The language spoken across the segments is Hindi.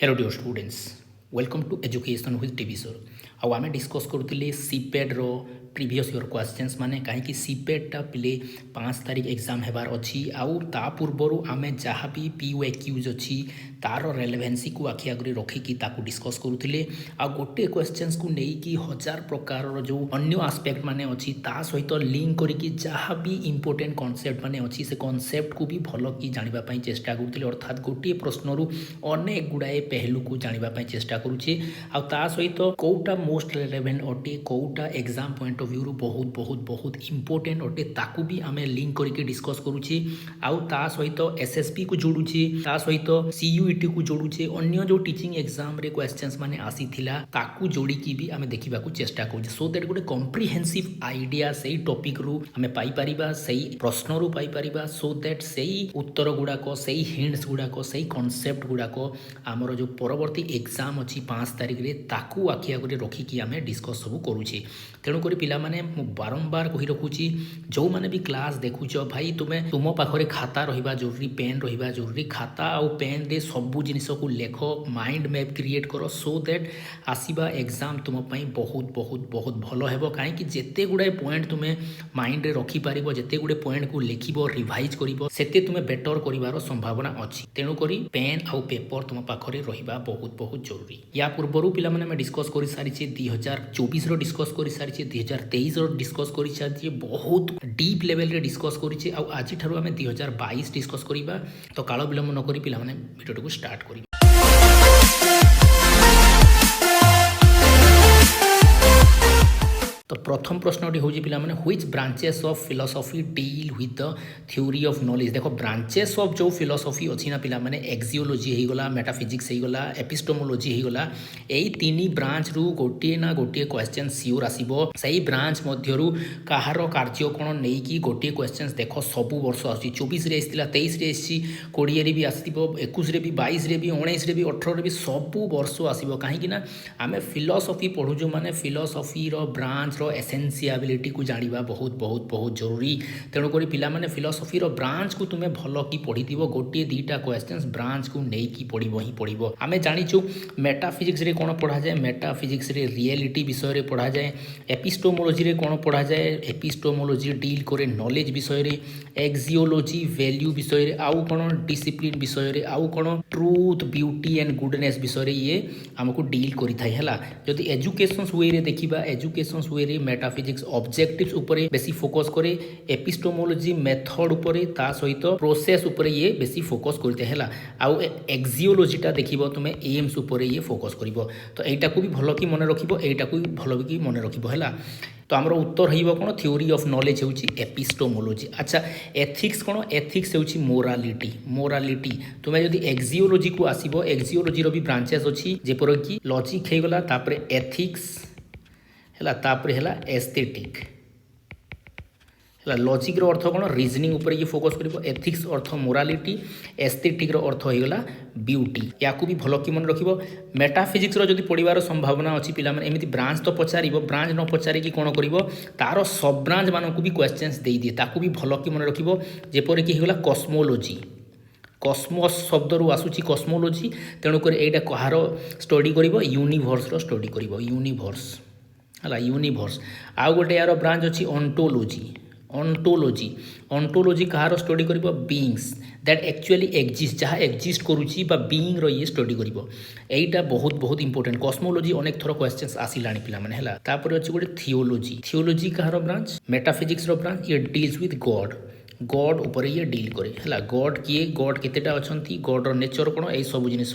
Hello dear students, welcome to Education with TV Sir. ଆଉ ଆମେ ଡିସ୍କସ୍ କରୁଥିଲେ ସିପେଟ୍ର ପ୍ରିଭିୟସ୍ ଇୟର୍ କ୍ୱେଶ୍ଚନ୍ସ ମାନେ କାହିଁକି ସିପେଟ୍ଟା ପିଲେ 5 ତାରିଖ ଏକ୍ଜାମ୍ ହେବାର ଅଛି ଆଉ ତା ପୂର୍ବରୁ ଆମେ ଯାହା ବି PUAQs ଅଛି ତାର ରେଲେଭେନ୍ସିକୁ ଆଖି ଆଗରେ ରଖିକି ତାକୁ ଡିସ୍କସ୍ କରୁଥିଲେ ଆଉ ଗୋଟିଏ କ୍ୱେଶ୍ଚନ୍ସକୁ ନେଇକି ହଜାର ପ୍ରକାରର ଯେଉଁ ଅନ୍ୟ ଆସ୍ପେକ୍ଟ ମାନେ ଅଛି ତା ସହିତ ଲିଙ୍କ କରିକି ଯାହା ବି ଇମ୍ପୋର୍ଟାଣ୍ଟ କନସେପ୍ଟ ମାନେ ଅଛି ସେ କନସେପ୍ଟକୁ ବି ଭଲ କି ଜାଣିବା ପାଇଁ ଚେଷ୍ଟା କରୁଥିଲେ ଅର୍ଥାତ୍ ଗୋଟିଏ ପ୍ରଶ୍ନରୁ ଅନେକ ଗୁଡ଼ାଏ ପେହଲୁକୁ ଜାଣିବା ପାଇଁ ଚେଷ୍ଟା କରୁଛେ ଆଉ ତା ସହିତ କେଉଁଟା मोस्ट रेलेवेंट अटे कौटा एग्जाम पॉइंट ऑफ व्यू बहुत बहुत बहुत इंपोर्टेंट अटे ताकू भी आम लिंक करके डिस्कस करुचे आउ ता सहित एसएसपी को जोड़ुचे ता सहित सीयूईटी को जोड़ुचे अन्य जो टीचिंग एग्जाम रे क्वेश्चंस माने आसीथिला ताकू जोड़िकी भी आम देखा चेष्टा करुचे सो दैट गोटे कम्प्रिहेन्सिव आइडिया से टॉपिक रु आम पाई परिबा सही प्रश्न रु पाई परिबा सो दैट सही उत्तर गुड़ाक सही हिंट्स गुड़ाक सही कॉन्सेप्ट गुड़ाक आमर जो परवर्ती एग्जाम अच्छी 5 तारिख रे ताकू आखि आगे रखिकी आम डिस्कस सब करुचे तेणुक पाने बारंबार कही रखुची जो मैंने भी क्लास देखुच भाई तुम्हें तुम पाखे खाता रहा जरूरी पेन रहा जरूरी खाता आउ पेन रे सबू जिनिस को लेख माइंड मैप क्रिएट कर सो दैट आसवा एग्जाम तुम बहुत बहुत बहुत भल है कहीं जिते गुड़ाए पॉइंट तुम्हें माइंड रे रखिपार जिते गुड़े पॉइंट को लिख रिवाइज करते तुम्हें बेटर कर संभावना अच्छी तेणुक पेन आउ पेपर तुम पाखे रहा बहुत बहुत जरूरी या पूर्वर पे डिस्कस कर सारी 2024 डिस्कस कर सारी 2023 डिस्कस कर सारी बहुत डीप लेवल रे डिस्कस करें आज ठार आम 2022 डिस्कस करवा तो काल विलम्ब नक पे भिडियो को स्टार्ट कर तो प्रथम प्रश्नटी हूँ पे which branches of philosophy deal with the theory of knowledge देख ब्रांचेस ऑफ जो फिलोसफी अच्छी ना पे एक्जियोलॉजी होगला मेटाफिजिक्स होगला एपिस्टोमोलॉजी होगला यही तीन ब्रांच रु गोटे ना गोटे क्वेश्चन सियोर आसो सही ब्रांच मध्यरु कहार कार्य कौन नहीं कि गोटे क्वेश्चन देख सबू वर्ष आस 24 आसला 23 आसी 20 भी आसो 21 भी 22 भी 19 भी 18 भी सबू वर्ष आसो कहीं आम फिलोसफी पढ़ुचु माने फिलोसफी ब्रांच एसेंशियाबिलिटी को जानिबा बहुत बहुत बहुत जरूरी तेणुक पे फिलोसफी ब्रांच को तुम्हें भल कि पढ़ी गोटे दुईटा क्वेश्चन ब्रांच को लेकिन पढ़ो ही पढ़ो आम जाचु मेटाफिजिक्स रे कौन पढ़ा जाए मेटाफिजिक्स रे रियलिटी विषय रे पढ़ा जाए एपिस्टोमोलॉजी रे कौन पढ़ा जाए एपिस्टोमोलॉजी डील करे नॉलेज विषय रे एक्जियोलॉजी वैल्यू विषय रे आउ कौन डिसिप्लिन विषय रे आउ कौन ट्रूथ ब्यूटी एंड गुडनेस विषय रे ये आमको डील करिथाय हला जदि एजुकेशन वे रे देखिबा एजुकेशन वे मेटाफिजिक्स ऑब्जेक्टिव्स उपरे बेसी फोकस करे एपिस्टोमोलॉजी मेथड उपरे ता सहित प्रोसेस उपरे ये बेसी फोकस करते हैला आउ एक्जियोलॉजीटा देखिबो तुमे एम्स उपरे ये फोकस करिवो तो एटा को भी भलो कि मन रखिबो एटा को भी भलो कि मन रखिबो हैला तो आमर उत्तर हो कौन थ्योरी ऑफ नॉलेज होची एपिस्टोमोलॉजी अच्छा एथिक्स कौन एथिक्स होची मोरालिटी मोरालिटी तुम्हें जदि एक्जियोलॉजी को आसीबो एक्जियोलॉजी रो भी ब्रांचेस अछि जेपर कि लॉजिक हेगला तापरे एथिक्स है तापर है एस्थेटिक है लॉजिक रो अर्थ कौन रीजनिंग उपर ये फोकस करिवो एथिक्स अर्थ मोरालिटी एस्थेटिक रो अर्थ होइगला ब्यूटी या भी भल कि मन रखिबो मेटाफिजिक्स रो जदि पढ़िबार संभावना अछि पिला माने एमिति ब्रांच तो पचारिबो ब्रांच न पचारिकी कोन करिवो तारो सब ब्रांच मानकु भी क्वेश्चंस देई दिए ताकु भी भल कि मन रखिबो जेपर कि होइगला कॉस्मोलॉजी कस्मोस शब्द रु आसुची कस्मोलॉजी तेणुक एटा कहार स्टडी करिवो यूनिवर्स रो स्टडी करिवो यूनिवर्स है यूनिवर्स आउ गोटे यार ब्रांच अच्छी ऑन्टोलॉजी ऑन्टोलॉजी ऑन्टोलॉजी कहार स्टडी करिवो बीइंग्स दैट एक्चुअली एक्जिस्ट जहाँ एक्जिस्ट करुची बा बीइंग रो ये स्टडी करिवो एटा बहुत बहुत इंपोर्टेंट कॉस्मोलॉजी अनेक थर क्वेश्चंस आसिलानी पिला माने हला तापर अछि गोटे थियोलॉजी थियोलॉजी कहार ब्रांच मेटाफिजिक्स रो ब्रांच ये डील्स विथ गॉड गॉड ऊपर ये डील करे है गॉड किए गॉड केतेटा अछंती गॉड रो नेचर कोन ए सब जिनिस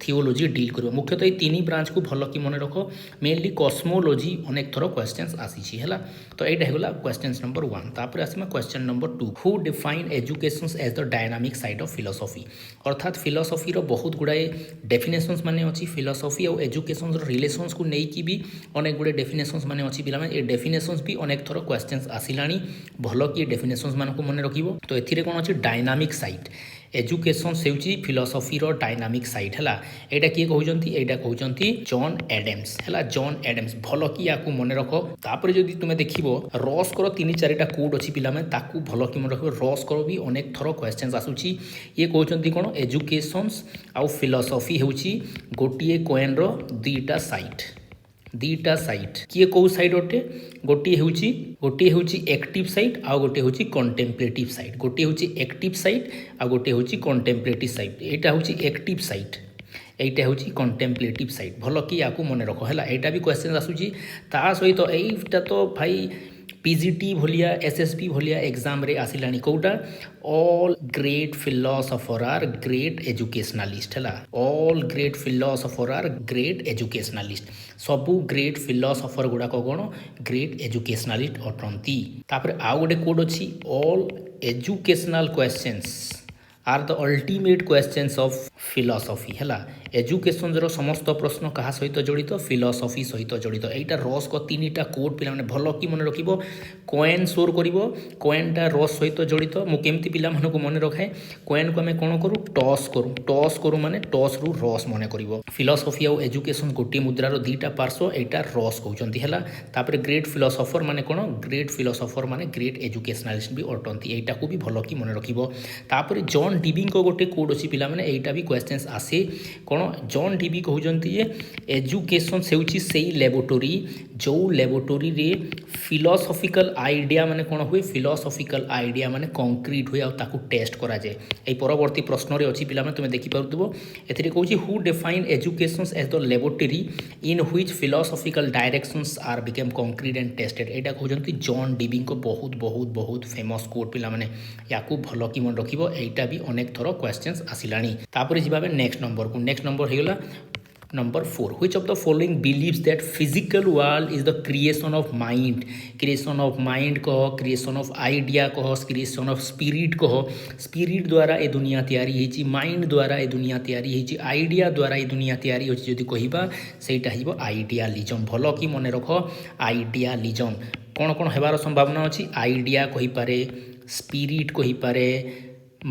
थियोलॉजी डील करिवो मुख्यतः तीन ब्रांच को भल कि मन रख मेनली कॉस्मोलॉजी अनेक थर क्वेश्चंस आसी है तो एटा हेगला क्वेश्चन नंबर 1 तापर आसीमा क्वेश्चन नंबर 2 हु define education as the dynamic side of philosophy अर्थात फिलोसफी रो बहुत गुड़ाए डेफिनेशंस माने अछि फिलोसफी और एजुकेशन रो रिलेशंस को नहीं कि भी अनेक गुड़े डेफिनेशंस माने अछि पिला माने ए डेफिनेशंस भी अनेक थर क्वेश्चंस आसिलानी भल कि डेफिनेशंस मान को मन रखिबो तो एथिरे कोन अछि डायनामिक साइड एजुकेशन से फिलोसफी रो डायनामिक साइड है एटा किए कहउचंती एटा कहउचंती जॉन एडम्स है जॉन एडम्स भल कि या मन रख तापर जदि तुम देखिबो रस्कर 3-4टा कोड अछि पिला में ताकू भल कि मन रखिबो रस्कर भी अनेक थर क्वेश्चंस आसुची ये कहउचंती कोन एजुकेशंस आउ फिलोसफी हेउची गोटिए कॉइन रो दुईटा साइड किए कौ साइड अटे गोटे होची एक्टिव साइड आ गोटे होची कंटेम्पलेटिव साइड गोटे होची एक्टिव साइड आ गोटे होची कंटेम्पलेटिव साइड एटा होची एक्टिव साइड एटा होची कंटेम्पलेटिव साइड भल कि या मन रख है एटा भी क्वेश्चन आसुची ता सहित एटा तो भाई पीजीटी भलिया एसएसबी भलिया एग्जाम रे आसिलानी कोटा all great philosopher are great educationalist है all great philosopher are great educationalist सबू ग्रेट फिलोसोफर गुड़ाक कौन ग्रेट एजुकेशनलिस्ट अटंती तापर आउ गोटे कोड अच्छी all educational questions are the ultimate questions of philosophy है एजुकेशन रो समस्त प्रश्न क्या सहित जड़ित फिलोसफी सहित जड़ित एटा रस को 3टा कोड पिला माने भल कि मन रखिबो कॉइन शोर करिवो कॉइनटा रस सहित जड़ित मु केमती पिला मानको मन रखाए कॉइन को आमे कोन करू टॉस करू माने टॉस रु रस मन करिवो फिलोसफी और एजुकेशन गोटे मुद्रार 2टा पार्श्व एटा रस कहउचंती है तापर ग्रेट फिलोसोफर माने कोन ग्रेट फिलोसोफर माने ग्रेट एजुकेशनलिस्ट भी अटंती एटा को भी भल कि मन रखिबो तापर जॉन डीबी को गोटे कोड अछि पिला माने एटा भी क्वेश्चंस आसे कोन जॉन डीबी कहउचंती ये एजुकेशन सेउची सेई लैबोरेटरी जो लैबोरेटरी रे फिलोसॉफिकल आइडिया माने कोन हुए फिलोसॉफिकल आइडिया माने कंक्रीट हुए आ ताकू टेस्ट करा जाए ए परवर्ती प्रश्न रे अछि पिला माने तुमे देखि पारुतबो एथिरे कहउची who define education as the laboratory in which philosophical directions are become concrete and tested एटा कहउचंती जॉन डीबी को बहुत बहुत बहुत फेमस कोड पिला माने याकू भलो कि मन रखिबो एटा भी अनेक थरो क्वेश्चंस आसिलानी तापर जिबाबे नेक्स्ट नंबर हेगला number 4 which of the following believes that physical world is the creation of mind कह क्रिएशन ऑफ आइडिया कह क्रिएशन ऑफ स्पिरिट द्वारा ए दुनिया तैयारी हेची माइंड द्वारा ए दुनिया तैयारी हेची आइडिया द्वारा ए दुनिया तैयारी होची जदि कहिबा सेटा हिबो आइडियालिज्म भलो कि मन रख आइडियालिज्म कौन हेबार संभावना अछि आइडिया कहि पारे स्पिरिट कहि पारे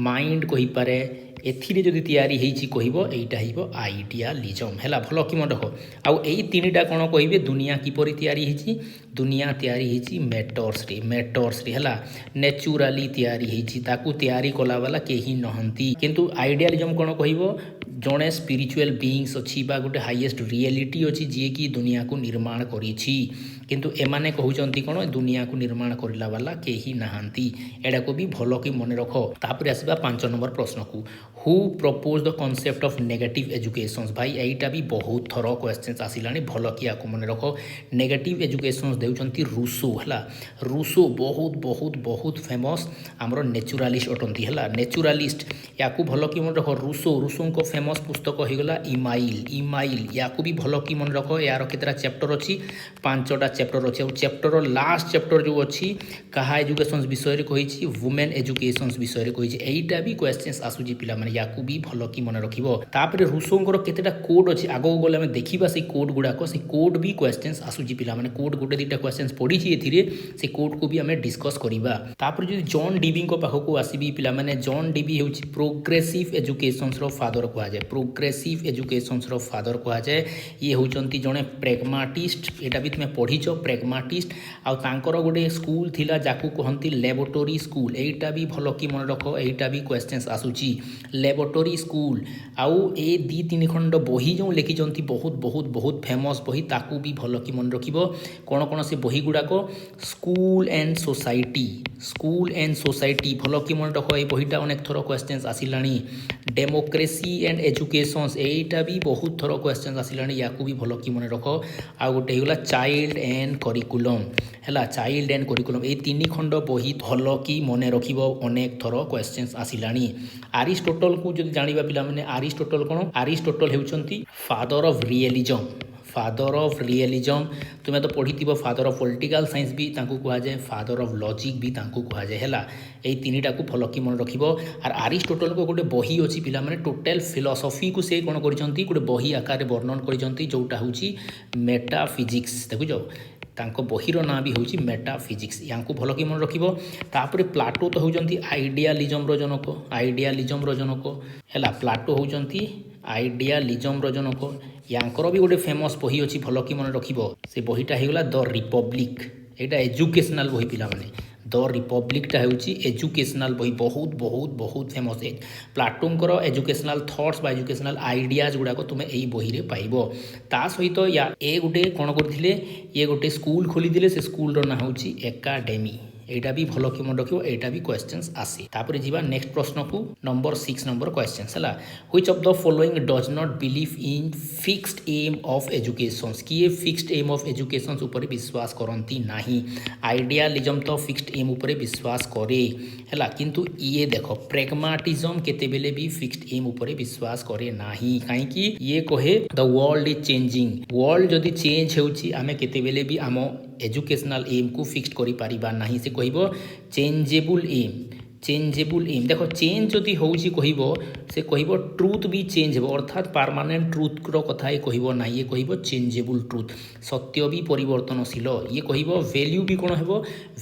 माइंड कहि पारे एथिरे जदि तैयारी हेची कहइबो एइटा हिबो आइडियालिज्म हैला भलो कि मन रख आउ एई 3टा कोन कहिबे दुनिया किपरि तैयारी हेची दुनिया तैयारी हेची मैटर्स रे हैला नेचुरली तैयारी हेची ताकू तैयारी कला वाला केही नहंती किंतु आइडियालिज्म कोन कहिबो जणे स्पिरिचुअल बीइंग्स अछि बा गोटे हाईएस्ट रियलिटी अछि जे कि दुनिया को निर्माण करिछि किंतु एमाने कहउचंती कोन दुनिया को निर्माण करिला वाला केही नहंती एडा को भी भलो कि मन रख तापर आसीबा 5 नंबर प्रश्न को who propose the concept of negative educations भाई एइटा भी बहुत थरो क्वेश्चंस आसिलानी भलो कि आको मन रख नेगेटिव एजुकेशंस देउचंती रूसो हला रूसो बहुत बहुत बहुत फेमस हमरो नेचुरलिस्ट अटंती हला नेचुरलिस्ट याकू भलो कि मन रख रूसो को फेमस पुस्तक होइगला इमाइल याकू भी भलो कि मन रख यार केतरा चैप्टर अछि 5टा चैप्टर अछि और चैप्टर लास्ट चैप्टर जो अछि कहा एजुकेशंस विषय रे कहिछि वुमेन एजुकेशंस विषय रे कहिछि एइटा भी क्वेश्चंस आसुजी पिला माने याकू भी भलो कि मन रखिबो तापर रूसोंकर केतेटा कोड अछि आगो गले हम देखिबा से कोड गुडा को से कोड भी क्वेश्चंस आसुजी पिला माने कोड गोटे 2टा क्वेश्चंस पढिछि एथिरे से कोड को भी हमें डिस्कस करिबा तापर जदि जॉन डीबी को पाखो को आसीबी पिला माने जॉन डीबी हेउछि प्रोग्रेसिव एजुकेशंस रो फादर को जाय प्रोग्रेसिव एजुकेशंस रो फादर को जाय ये होचंती जणे प्रेगमाटिस्ट एटा भी तुमे पढिछो प्रेगमाटिस्ट आ तांकर गोटे स्कूल थिला जाकू कहंती लैबोरेटरी स्कूल एटा भी भलो कि मन रखो एटा भी क्वेश्चंस आसुची लैबोरेटरी स्कूल आउ ए 2-3 खंड बही जो लिखिचंती बहुत बहुत बहुत फेमस बही ताकू भी भलो कि मन रखिबो कोन से बही गुडा को स्कूल एंड सोसाइटी भलो कि मन रखो ए बहीटा अनेक थरो क्वेश्चंस आसिलानी डेमोक्रेसी एंड एजुकेशंस एटा भी बहुत थरो क्वेश्चंस आसिलानी याकू भी भलो कि मन रखो आ गोटे हिगला चाइल्ड एंड करिकुलम हैला चाइल्ड एंड करिकुलम ए 3 खंड बही भलो कि मन रखिबो अनेक थरो क्वेश्चंस आसिलानी अरिस्टोटल को जदि जानिबा पिला माने अरिस्टोटल हेउचंती फादर ऑफ रियलिज्म तुमे तो पढ़िथिबो फादर ऑफ पॉलिटिकल साइंस भी तांको कहा जाए फादर ऑफ लॉजिक भी तांको कहा जाए हैला ए 3टा को भलो कि मन रखिबो आर अरिस्टोटल को गोटे बही अछि पिला माने टोटल फिलोसफी को से कोन करिसंती गोटे बही आकार रे वर्णन करिसंती जोटा होची मेटाफिजिक्स देखु जो ତାଙ୍କ ବହିର ନାଁ ବି ହେଉଛି ମେଟାଫିଜିକ୍ସ। ୟାଙ୍କୁ ଭଲ କି ମନେ ରଖିବ। ତାପରେ ପ୍ଲାଟୋ ତ ହେଉଛନ୍ତି ଆଇଡ଼ିଆଲିଜମର ଜନକ ହେଲା। ପ୍ଲାଟୋ ହେଉଛନ୍ତି ଆଇଡ଼ିଆଲିଜମର ଜନକ। ୟାଙ୍କର ବି ଗୋଟେ ଫେମସ୍ ବହି ଅଛି, ଭଲ କି ମନେ ରଖିବ। ସେ ବହିଟା ହେଇଗଲା ଦ ରିପବ୍ଲିକ୍। ଏଇଟା ଏଜୁକେସନାଲ୍ ବହି ପିଲାମାନେ। ଦ ରିପବ୍ଲିକଟା ହେଉଛି ଏଜୁକେସନାଲ୍ ବହି, ବହୁତ ଫେମସ୍। ପ୍ଲାଟୋଙ୍କର ଏଜୁକେସନାଲ୍ ଥଟ୍ସ ବା ଏଜୁକେସନାଲ୍ ଆଇଡ଼ିଆଜ୍ ଗୁଡ଼ାକ ତୁମେ ଏଇ ବହିରେ ପାଇବ। ତା ସହିତ ଗୋଟେ କ'ଣ କରିଥିଲେ, ଇଏ ଗୋଟେ ସ୍କୁଲ ଖୋଲିଥିଲେ। ସେ ସ୍କୁଲର ନାଁ ହେଉଛି ଏକାଡେମୀ। এইটা ବି ଭଲ କି ମନେ ରଖିବ, এইটা ବି କ୍ୱେଶ୍ଚନ୍ସ ଆସେ। ତାପରେ ଯିବା ନେକ୍ସଟ ପ୍ରଶ୍ନକୁ, ନମ୍ବର 6 ନମ୍ବର କ୍ୱେଶ୍ଚନ୍ସ ହେଲା। Which of the following does not believe in fixed aim of educations. କିଏ ଫିକ୍ସଡ ଏମ୍ ଅଫ୍ ଏଜୁକେସନ୍ସ ଉପରେ ବିଶ୍ୱାସ କରନ୍ତି ନାହିଁ? ଆଇଡ଼ିଆଲିଜମ୍ ତ ଫିକ୍ସଡ ଏମ୍ ଉପରେ ବିଶ୍ୱାସ କରେ ହେଲା, କିନ୍ତୁ ଇଏ ଦେଖ ପ୍ରେଗମାଟିଜମ୍ କେତେବେଳେ ବି ଫିକ୍ସଡ ଏମ୍ ଉପରେ ବିଶ୍ୱାସ କରେ ନାହିଁ। କାହିଁକି? ଇଏ କହେ ଦ ୱାର୍ଲଡ ଇଜ୍ ଚେଞ୍ଜିଂ। ୱାର୍ଲଡ ଯଦି ଚେଞ୍ଜ ହେଉଛି ଆମେ କେତେବେଳେ ବି ଆମ एजुकेशनल एम को फिक्स करि परिबा नाही। से कहबो चेंजेबल एम। देखो चेंज जदि होउची कहबो, से कहबो ट्रुथ भी चेंज हो, अर्थात परमानेंट ट्रुथ रो कथा ये कहबो ना। ये कहबो चेंजेबल ट्रुथ, सत्य भी परिवर्तनशील। ये कहबो वैल्यू भी कोन हेबो,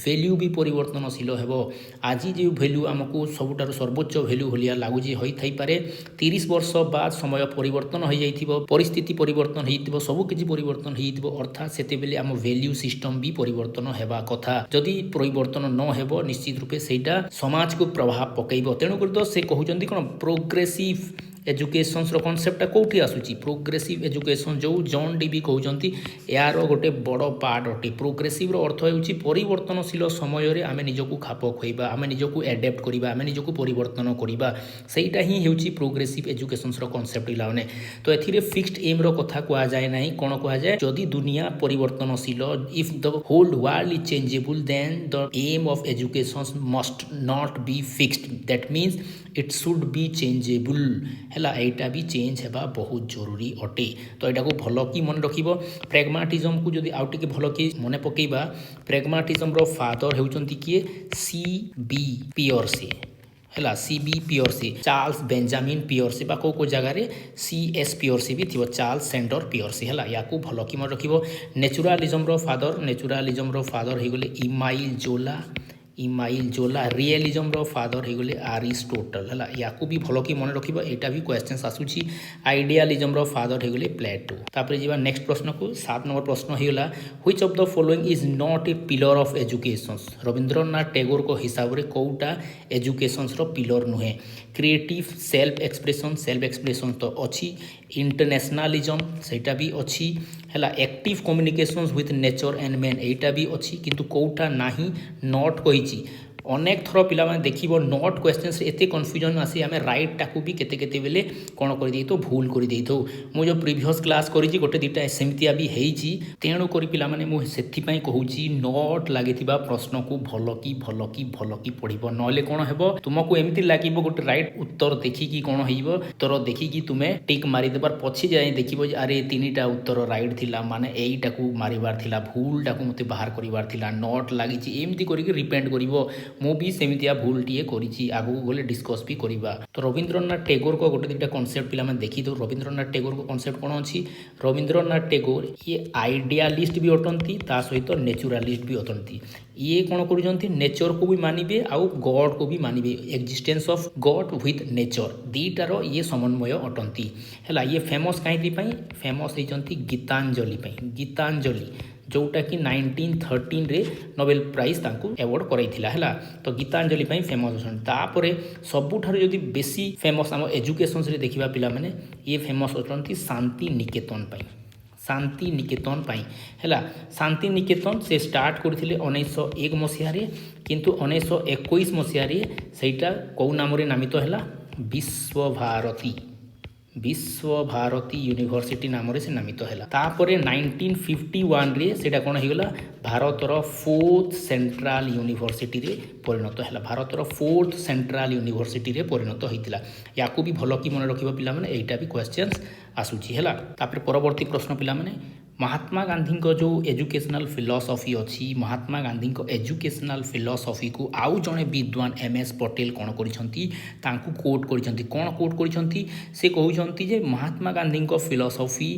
वैल्यू भी परिवर्तनशील हेबो। आज जो वैल्यू आमको सबुठार सर्वोच्च वैल्यू भलिया लागुची होई थाई पारे, 30 वर्ष बाद समय परिवर्तन हो जाइथिबो, परिस्थिति परिवर्तन होइथिबो, सब किछि परिवर्तन होइथिबो। अर्थात सेते बेले आम वैल्यू सिस्टम भी परिवर्तन हेबा कथा। जदि परिवर्तन न हेबो निश्चित रूपे सेटा समाज को प्रभाव पकेइबो। तेणुकर तो से कहउचंती कोन प्रोग्रेसिव एजुकेशन्स कनसेप्टा कौटी आसूची, प्रोग्रेसिव एजुकेशन जो जॉन डी भी कहउचंती यार गोटे बड़ पार्ट अटे। प्रोग्रेसिव रो अर्थ हेउची परिवर्तनशील समय रे आमे निजको खाप खोइबा, आमे निजको एडेप्ट करिबा, आमे निजको परिवर्तन करिबा, सेटा ही हेउची प्रोग्रेसिव एजुकेशन्स रो कनसेप्ट लाउने। तो एथिरे फिक्स्ड एम रो कथा कुआ जाय नाही। कोन कुआ जाय, जदि दुनिया परिवर्तनशील, if the whole world is changeable, then the aim of education must not be fixed. That means it should be changeable हैला। एटा भी चेंज हेबा बहुत जरूरी अटे। तो एटा को भलो की मन रखिबो। प्रेगमाटिज्म को जदि आउ टिके भलो की मने पकेइबा, प्रेगमाटिज्म रो फादर हेउचंती किए सी बी पियर्से हैला। सी बी पियर्से, चार्ल्स बेंजामिन पियर्से बा को जगह रे सी एस पियर्से भी थिबो, चार्ल्स सेंडर पियर्से हैला। याकू भलो की मन रखिबो। नेचुरालिज्म रो फादर हे गले इमाइल जोला। रियलिज्म रो फादर हे गले अरिस्टोटल हैला। याकू भी भलो की मन रखिबो, एटा भी क्वेश्चंस आसुची। आइडियालिज्म रो फादर हे गले प्लेटो। तापर जीवा नेक्स्ट प्रश्न को, 7 नंबर प्रश्न हे गला, which of the following is not a pillar of educations. Rabindranath Tagore को हिसाब रे कोउटा एजुकेशंस रो पिलर नुहे। क्रिएटिव सेल्फ एक्सप्रेशन तो अच्छी। इंटरनेशनलिज्म सेटा भी अच्छी हैला। Active communications with nature and man एटा भी अच्छी, किंतु कोउटा नाही नॉट कहिची। अनेक थर पिला माने देखिबो नॉट क्वेश्चंस एते कंफ्यूजन आसी, आमे राइट टाकू भी केते केते बेले कोन करि देइतो, भूल करि देइतो। मु जो प्रीवियस क्लास करिची गोटे दिटा सेमतिया भी हेइची, तेणु करि पिला माने मु सेथि पई कहूची नॉट लागिथिबा प्रश्न को भलो की पढिबो। नले कोन हेबो, तुमको एमति लागिबो गोटे राइट उत्तर देखि कि कोन हेइबो, उत्तर देखि कि तुमे टिक मारि देबार पछि जाय देखिबो जे अरे तीनिटा उत्तर राइट थिला, माने एइटाकू मारिबार थिला, भूलटाकू मते बाहर करिबार थिला, नॉट लागिची एमति करि कि रिपेंड करिवो। मु भी सेमितिया भूल टीए करिछि, आगु गले डिस्कस भी करिबा। तो रविंद्रनाथ टैगोर को गोटे दुटा कॉन्सेप्ट पिला माने देखि दो। रविंद्रनाथ टैगोर को कॉन्सेप्ट कोन अछि, रविंद्रनाथ टैगोर ये आइडियालिस्ट भी अटंती, ता सहित नेचुरालिस्ट भी अटंती। ये कोन करूजंती, नेचर को भी मानिबे आउ गॉड को भी मानिबे। Existence of God with nature दीटार ये समन्वय अटंती हैला। ये फेमस काईथि पई फेमस हेजंती गीतांजलि पई। गीतांजलि जोटा कि 1913 रे नोबेल प्राइज तांकू अवार्ड कराइथिला हैला। तो गीतांजलि पई फेमस अछन। तापरे सबुठार जदि बेसी फेमस आम एजुकेशन रे देखिबा पिला माने, ये फेमस अछंती शांति निकेतन पई। शांति निकेतन पई हैला। शांति निकेतन से स्टार्ट करथिले 1901 मसिया रे, किंतु 1921 मसिया रे सेटा को नाम रे नामित हैला, विश्व भारती यूनिवर्सिटी नाम रे से नामित हैला। तापरे 1951 रे सेटा कोन हेगला, भारतर 4th सेंट्रल यूनिवर्सिटी रे परिणत हैला। भारतर 4th सेंट्रल यूनिवर्सिटी रे परिणत होइतिला। याकू भी भलो की मन रखिबो पिला माने, एटा भी क्वेश्चंस आसुची हैला। तापरे परवर्ती प्रश्न पिला माने, महात्मा गांधी को जो एजुकेशनल फिलॉसफी अच्छी, महात्मा गांधी को एजुकेशनल फिलॉसफी को आउ जड़े विद्वान MS पटेल कौन कर कोट कर कौन कोट कर, से कहते जे महात्मा गांधी को फिलॉसफी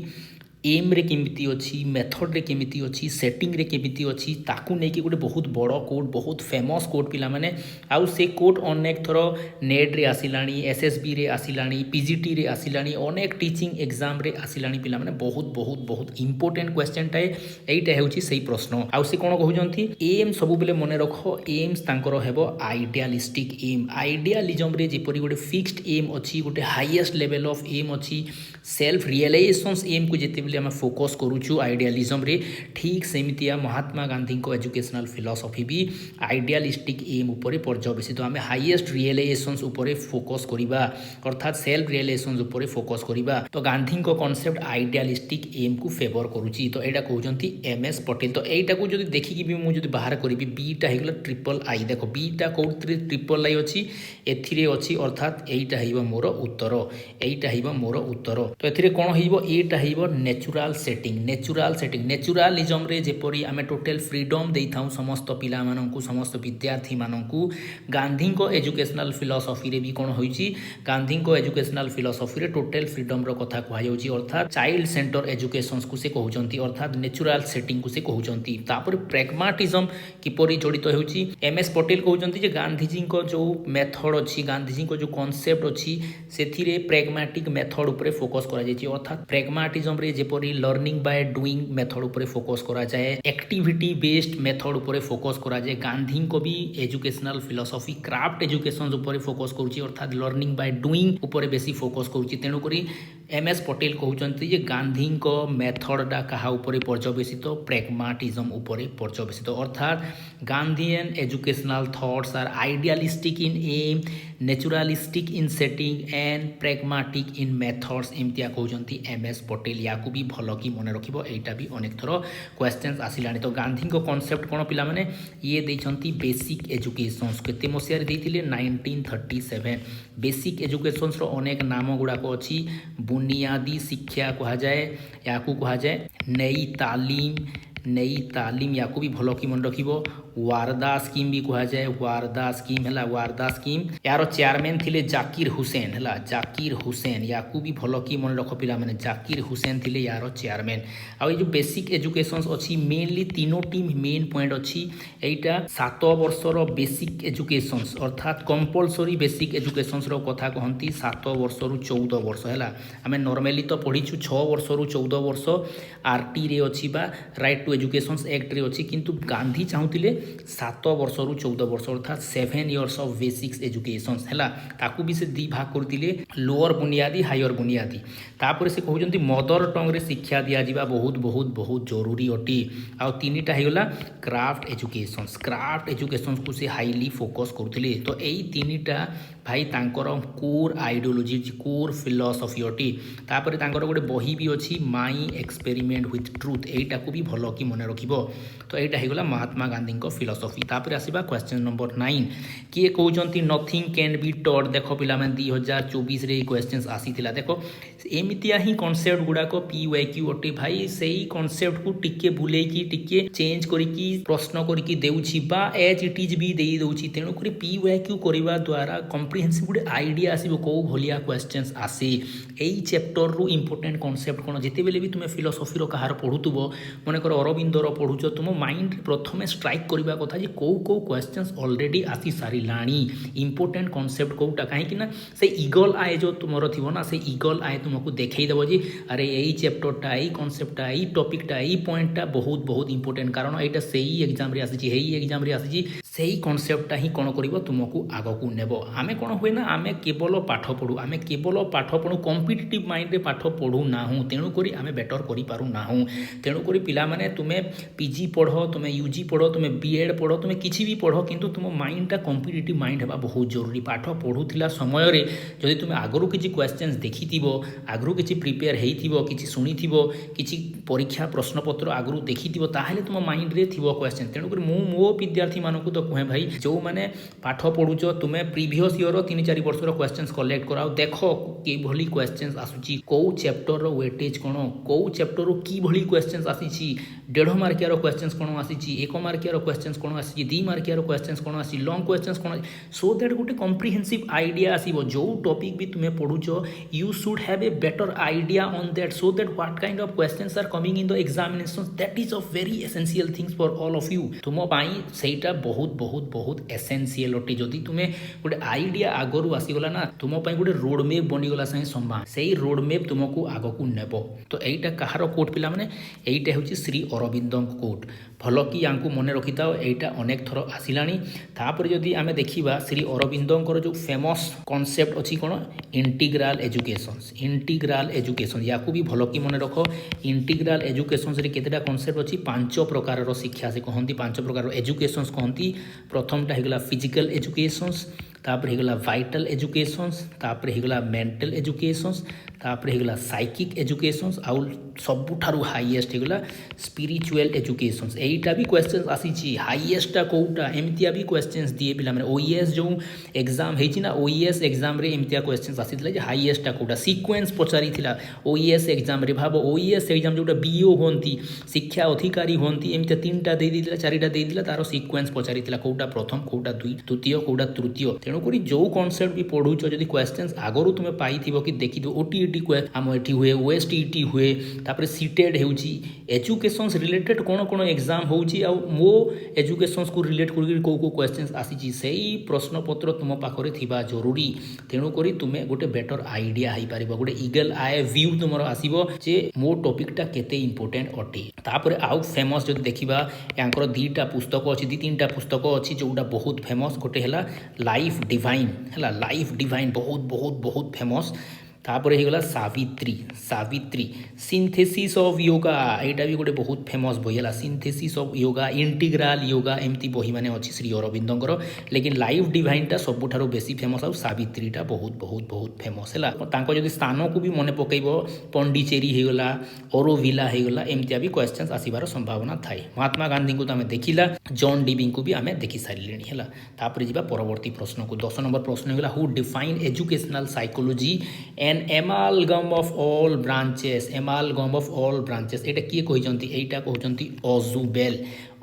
एम रे केमिति अच्छी मेथड रे केमिति अच्छी सेटिंग रे केमिति अच्छी ताकू नहीं कि गोटे बहुत बड़ कोड बहुत फेमस कोड पिला माने आउ से कोड अनेक थर नेट रे आसिलानी एसएसबी रे आसिलानी पीजीटी रे आसिलानी अनेक टीचिंग एग्जाम रे आसिलानी पिला माने बहुत बहुत बहुत इंपोर्टेंट क्वेश्चन टाए एटा हेउची सही प्रश्न आउ से कोन कहउजंती एम सब बेले मने रखो एम्स तांकर हेबो आइडियलिस्टिक एम आइडियलिज्म रे जेपरि गोटे फिक्स्ड एम अच्छी गोटे हाईएस्ट लेवल ऑफ एम अच्छी सेल्फ रियलाइजेशंस एम को जेते बेले हम फोकस करूछु आइडियलिज्म रे ठीक सेमितिया महात्मा गांधी को एजुकेशनल फिलॉसफी भी आइडियलिस्टिक एम ऊपर पर्यवेसित आम हाईएस्ट रियलाइजेशंस ऊपर फोकस करिबा अर्थात सेल्फ रियलाइजेशंस ऊपर फोकस करिबा तो गांधी को कांसेप्ट आइडियलिस्टिक एम को फेवर करूची तो एटा कहउजंती एमएस पटेल तो एटा को जदी देखि कि भी मु जदी बाहर करिबी बीटा हेगला ट्रिपल आई देखो बीटा कोउतरे ट्रिपल आई अछि एथिरे अछि अर्थात एटा हेबो मोर उत्तर एटा हेबो मोर उत्तर तो एथिरे कोन हेबो एटा हेबो नेचुरल सेटिंग नेचुरलिज्म रे जेपरि आमे टोटल फ्रीडम देइथाउ समस्त पिला माननकु समस्त विद्यार्थी माननकु गांधी को एजुकेशनल फिलॉसफी रे भी कोन होइची गांधी को एजुकेशनल फिलॉसफी रे टोटल फ्रीडम रो कथा कहै होची अर्थात चाइल्ड सेंटर एजुकेशन को से कहउचंती अर्थात नेचुरल सेटिंग को से कहउचंती तापर प्रैग्मेटिज्म किपरि जड़ित होउची एमएस पटेल कहउचंती जे गांधी जी को जो मेथड अछि गांधी जी को जो कांसेप्ट अछि सेथिरे प्रैग्मेटिक मेथड ऊपर फोकस करा जायछि अर्थात प्रैग्मेटिज्म रे जेपरि लर्निंग बाय डूइंग मेथड ऊपर फोकस करा जाए एक्टिविटी बेस्ड मेथड ऊपर फोकस करा जाए गांधी को भी एजुकेशनल फिलॉसफी क्राफ्ट एजुकेशन ऊपर फोकस करूची अर्थात लर्निंग बाय डूइंग ऊपर बेसी फोकस करूची तेणु करी एमएस पटेल कहउचंती जे गांधी को मेथड डा कहा ऊपर पर्यवेसित प्रैग्मेटिज्म ऊपर पर्यवेसित अर्थात Gandhian educational thoughts are idealistic in aim naturalistic in setting and pragmatic in methods एमतिया कहउचंती एमएस पटेल याकू भी भलो कि मन रखिबो एटा भी अनेक थरो क्वेश्चंस आसिलानी तो गांधी को कांसेप्ट कोन पिला माने ये दैछंती बेसिक एजुकेशंस केते मसिया रे दैथिले 1937 बेसिक एजुकेशंस रो अनेक नाम गुडा को अछि बुनियादी शिक्षा कहा जाए याकू कहा जाए नई तालीम याकू भी भलो कि मन रखिबो वारदा स्कीम भी कहा जाए वारदा स्कीम है वारदा स्कीम यार चेयरमैन थिले जाकिर हुसैन है जाकिर हुसैन याकू भी भलो कि मन रख पिला माने जाकिर हुसैन थिले यार चेयरमैन आ जो बेसिक एजुकेशंस अच्छी मेनली तीनोटी मेन पॉइंट अच्छी एटा 7 वर्षर बेसिक एजुकेशंस अर्थात कंपलसरी बेसिक एजुकेशंस रो कथा कहंती 7 वर्षरु 14 वर्ष है आम नॉर्मली तो पढ़ीछु 6 वर्षरु 14 वर्ष आरटी रे अच्छी बा राइट टू एजुकेशन एक्ट रे अच्छी किंतु गांधी चाहूतिले 7 वर्षरु 14 वर्ष अर्थात 7 इयर्स ऑफ बेसिक्स एजुकेशन है ताकू भी से दी भाग करते लोअर बुनियादी हायर बुनियादी तापर से कहउचंती मदर टंग रे शिक्षा दिया जिबा बहुत बहुत बहुत जरूरी अटी आ तीनटा हेगला क्राफ्ट एजुकेशन को से हाईली फोकस करथिले तो एई तीनटा भाई तांकर कोर आइडियोलॉजी कोर फिलॉसफी अटी तापर तांकर गोटे बही भी अछि माई एक्सपेरिमेंट विथ ट्रूथ एटा को भी भलो कि मने रखिबो तो एटा हेगला महात्मा गांधी को फिलॉसफी तापर आसीबा क्वेश्चन नंबर 9 किए कहउचंती नथिंग कैन बी टॉट देखो पिला मन 2024 रे क्वेश्चंस आसीथिला देखो एमितिया ही कांसेप्ट गुडा को पीवाईक्यू अटे भाई सही कांसेप्ट को टिके बुले की टिके चेंज करी की प्रश्न करी की देउछि बा एज इट इज भी देई दउछि तेनु करी पीवाईक्यू करिवा द्वारा कॉम्प्रिहेंसिव गुडे आईडिया आसीबो को भलिया क्वेश्चंस आसी एई चैप्टर रु इंपोर्टेंट कांसेप्ट कोन जेते बेले भी तुमे फिलॉसफी रो कहार पढुतबो मने कर अरविंद रो पढुचो तुम माइंड प्रथमे स्ट्राइक करिवा कथा जे को क्वेश्चंस ऑलरेडी आसी सारी लाणी इंपोर्टेंट कांसेप्ट कोटा काहे कि ना से ईगल आए जो तुमरो थिबो ना से ईगल आए तुमको देखै देबो जे अरे एई चैप्टरटा एई कांसेप्टटा एई टॉपिकटा एई पॉइंटटा बहुत बहुत इंपोर्टेंट कारण एटा सेही एग्जाम रे आसी हेई एग्जाम रे आसी सेही कांसेप्टटा ही कोन करिवो तुमको आगो को नेबो आमे कोन होय ना आमे केवल पाठ पढू आमे केवल पाठ पढू कॉम्पिटिटिव माइंड रे पाठ पढू ना हूं तेनु करी आमे बेटर करि पारू ना हूं तेनु करी पिला माने तुमे पीजी पढो तुमे यूजी पढो तुमे बीएड पढो तुमे किछि भी पढो किंतु तुम माइंडटा कॉम्पिटिटिव माइंड हेबा बहुत जरूरी पाठ पढुथिला समय रे जदि तुमे आगरु किछि क्वेश्चंस देखिथिबो आगरु किछि प्रिपेयर हेइथिबो किछि सुनिथिबो किछि परीक्षा प्रश्नपत्र आगरु देखिथिबो ताहेले तुम माइंड रे थिबो क्वेश्चन तेनु करी मो विद्यार्थी मानको तो तो कहे भाई जो मैंने पाठ पढ़ुच तुम्हें प्रीवियस ईयर 3-4 वर्षर क्वेश्चंस कलेक्ट कर देख कि क्वेश्चंस आसूची कौ चैप्टर वेटेज कौन कौ चैप्टर कि क्वेश्चंस आसी 1.5 मार्कियार क्वेश्चंस कौन आसी 1 मार्कियार क्वेश्चंस कौन आसी 2 मार्कियार क्वेश्चंस कौन आसी लॉन्ग क्वेश्चंस कौन सो दैट गोटे कम्प्रिहेन्सिव आइडिया आसीबो जो टॉपिक भी तुम्हें पढ़ुच you should have a better idea on that so that what kind of questions are coming in the examinations that is of very essential things for all of you तुम सेटा बहुत बहुत बहुत एसेंशियल अटे जदि तुम्हें गोटे आइडिया आगरू आसीगला ना तुम गोटे रोडमेप बनीगला सागे समा से रोडमेप तुमको आगक नेब तो यहीटा कहार कोट पिला माने यहीटा हूँ श्री अरविंद कोट भल कि या मन रखी था यहाँ अनेक थर आसला तापर जदि आम देखा श्री अरविंदर जो फेमस कॉन्सेप्ट अच्छी कौन इंटीग्राल एजुकेशन या भी भल कि मन रख इंटीग्राल एजुकेशन रे केतेटा कॉन्सेप्ट अच्छी 5 प्रकार शिक्षा से कहती 5 प्रकार एजुकेशंस कहती प्रथमटा होगला फिजिकल एजुकेशंस तापर होगला वाइटल एजुकेशंस तापर होगला मेंटल एजुकेशंस तापर होगला साइकिक एजुकेशंस आउ सबुठारु हाईएस्ट होगला स्पिरिचुअल एजुकेशंस एटा भी क्वेश्चंस आसी हाईएस्टा कोटा एमतिया भी क्वेश्चंस दिए पिला माने ओईएस जो एग्जाम हेची ना ओईएस एग्जाम रे एमतिया क्वेश्चंस आसीथिला जे हाईएस्टा कोटा सीक्वेंस पचारिथिला ओईएस एग्जाम रे भाबो ओईएस एग्जाम जोटा बीओ होंती शिक्षा अधिकारी होंती एमतिया 3टा दे दिला 4टा दे दिला तारो सीक्वेंस पचारिथिला कोटा प्रथम कोटा द्वितीय कोटा तृतीय तेणुक जो कॉन्सेप्ट भी पढ़ुच जदि क्वेश्चंस आगरू तुम्हें पाइथिबो कि देखि ओटीईटी आम एठी हुए ओएसटीईटी हुए तापर सीटेड होउची एजुकेशंस रिलेटेड कौन कौन एग्जाम होउची आ मो एजुकेशंस को रिलेट करके को क्वेश्चंस आसी सेही प्रश्न पत्र तुम पाखरे थिबा जरूरी तेणु करी तुमे गोटे बेटर आइडिया हो पारिबो गोटे ईगल आई व्यू तुमर आसीबो जे मो टॉपिकटा केते इंपोर्टेंट अटे तापर आउ फेमस जदि देखिबा यांकर 2टा पुस्तक अछि 2-3टा पुस्तक अछि जोटा बहुत फेमस गोटे हला लाइफ डिवाइन बहुत बहुत बहुत फेमस तापर होगला सावित्री सिंथेसिस ऑफ योगा यहाँ भी गोटे बहुत फेमस बही है synthesis of yoga integral yoga एमती बही मैंने अच्छी श्री अरविंदर लेकिन लाइफ डिवाइनटा सबुठारु बेसी फेमस आउ सावित्रीटा बहुत बहुत बहुत फेमस है जदि स्थान को भी मन पकईब पंडिचेरी होगला औरोविला होगला एमतिया भी क्वेश्चंस आसबार संभावना थाए महात्मा गांधी को तो आम देखिला जॉन डीवी को भी आम देखी सारे है तापर जा परवर्ती प्रश्न को 10 नंबर प्रश्न होगा who define educational psychology an amalgam of all branches एटा किए कहते एटा कहते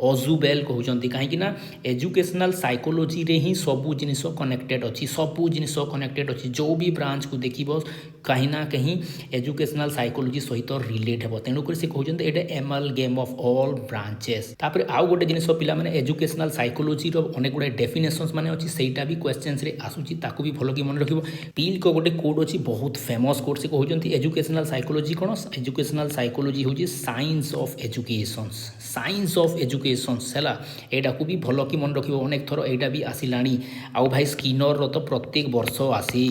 अजुबेल कहते कहीं एजुकेशनल साइकोलॉजी रे ही सबू जिनिस कनेक्टेड अच्छी जो भी ब्रांच को देखिबो कहीं ना कहीं एजुकेशनल साइकोलॉजी सहित रिलेट हे तेणुक से कहते एटा एमालगम ऑफ ऑल ब्रांचेस तापर आउ गोटे जिनिस पिला माने एजुकेशनल साइकोलॉजी रो अनेक गुडा डेफिनेशंस माने अच्छी सेटा भी क्वेश्चंस रे आसुची ताकू भी भलो कि मन रखिबो पील को गोटे कोड अच्छी बहुत फेमस कोड से कहते एजुकेशनल साइकोलॉजी कौन एजुकेशनल साइकोलॉजी हूँ साइंस ऑफ एजुकेशंस है यहाँ को भी भल कि मन रखिबो अनेक थर यहाँ भी आसिला आउ भाई स्किनर तो प्रत्येक वर्ष आसी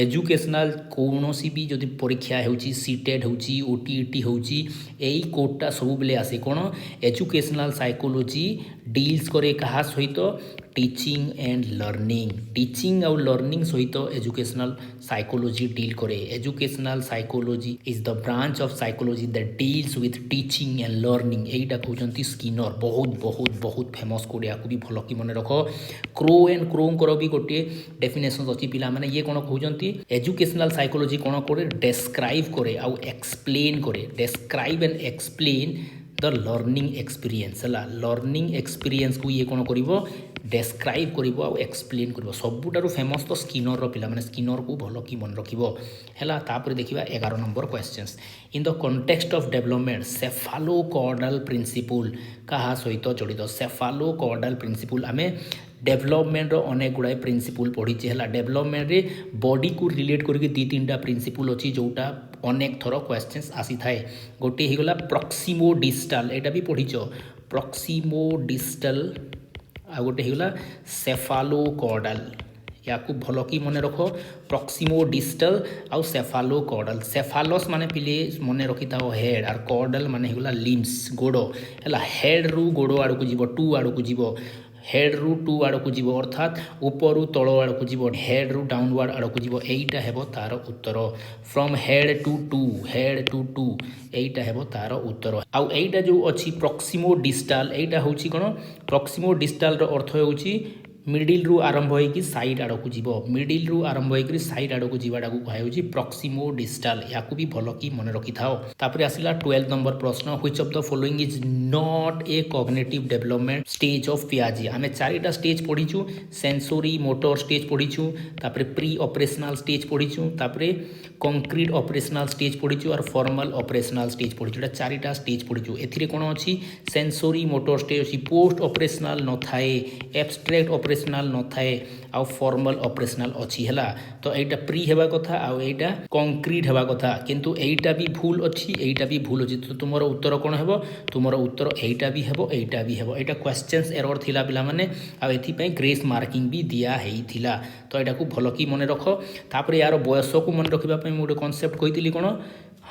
एजुकेशनल कौन भी जदि परीक्षा होची सीटेड होची ओटीईटी होची यही कोडटा सब बेले आसे कौन एजुकेशनल साइकोलॉजी डील्स करे कहा सहित टीचिंग एंड लर्निंग सहित एजुकेशनल साइकोलॉजी डील करे educational psychology is the branch of psychology that deals with teaching and learning यहीटा कहते स्किनर बहुत बहुत बहुत फेमस कोड या भी भल कि मन रख क्रो एंड क्रोंकर भी गोटे डेफिनेशन अच्छी पिला माने ये कौन कहते एजुकेशनल साइकोलॉजी कौन करे डेस्क्राइब करे आउ एक्सप्लेन करे describe and explain the learning experience learning experience को ये कौन करिवो डेस्क्राइब करिवो आ एक्सप्लेन करिवो सबुठारु फेमस तो स्किनर रो पिला माने स्किनर को भलो कि मन रखिवो हैला तापर देखिबा 11 number questions in the context of development cephalocaudal principle कहा सहित जड़ित सेफालोकॉर्डल प्रिंसिपल आमे डेवलपमेंट अनेक गुड़ाए प्रिंसिपल पढ़ी है डेवलपमेंट रे बॉडी को रिलेट करके 2-3टा प्रिंसिपल अच्छी जोटा अनेक थर क्वेश्चंस आसी थाए गोटे होगला प्रॉक्सिमो डिस्टल यहाँ भी पढ़ीच प्रॉक्सिमो डिस्टल आ गोटे होगला सेफालोकॉर्डल या को भल कि मन रख प्रॉक्सिमो डिस्टल आउ सेफालोकॉर्डल सेफालस माने पिले मन रखी था हेड आर कॉर्डल माने होगला लिम्स गोड़ है हेड रु गोड़ आड़ को जीव टू आड़ को जीव हेड रु टू आड़ को जीव अर्थात ऊपर तल आड़ को जीव हेड रु डाउनवर्ड आड़ को जीव एटा हेबो तार उत्तर फ्रॉम हेड टू टू एटा हेबो तार उत्तर आउ एटा जो अछि प्रॉक्सिमो डिस्टाल एटा होछि कोन प्रॉक्सिमो डिस्टाल रो अर्थ होछि मिडिल रु आरंभ होइकी साइड आड़ को जीव मिडिल रु आरंभ होइकी साइड आड़ को जीवाटा को कहाउछि प्रॉक्सिमो डिस्टाल याकू भी भलो की मन रखि थाओ तापर आसिला 12 नंबर प्रश्न which of the following is not a cognitive development stage of Piazzi आमे चारिटा स्टेज पढिछु सेंसोरी मोटर स्टेज पढिछु तापर प्री ऑपरेशनल स्टेज पढिछु तापर कंक्रीट ऑपरेशनल स्टेज पढिछु और फॉर्मल ऑपरेशनल स्टेज पढिछु चारिटा स्टेज पढिछु एथिरे कोन अछि सेंसोरी मोटर स्टेज अछि पोस्ट ऑपरेशनल न थाए एब्स्ट्रैक्ट ऑपरेशनल न थाए आ फॉर्मल ऑपरेशनल अछि हला तो एटा प्री हेबा कथा आ एटा कंक्रीट हेबा कथा किंतु एटा भी भूल अछि एटा भी भूल अछि तो तुमरो उत्तर कोन हेबो तुमरो उत्तर एटा भी हेबो एटा क्वेश्चंस एरर थिला पिला माने आ एथि पय ग्रेस मार्किंग भी दिया हेई थिला तो एटा को भलो की मने रखो तापर यार बयस को मन रखिबा पय मोटे कांसेप्ट कहितली कोन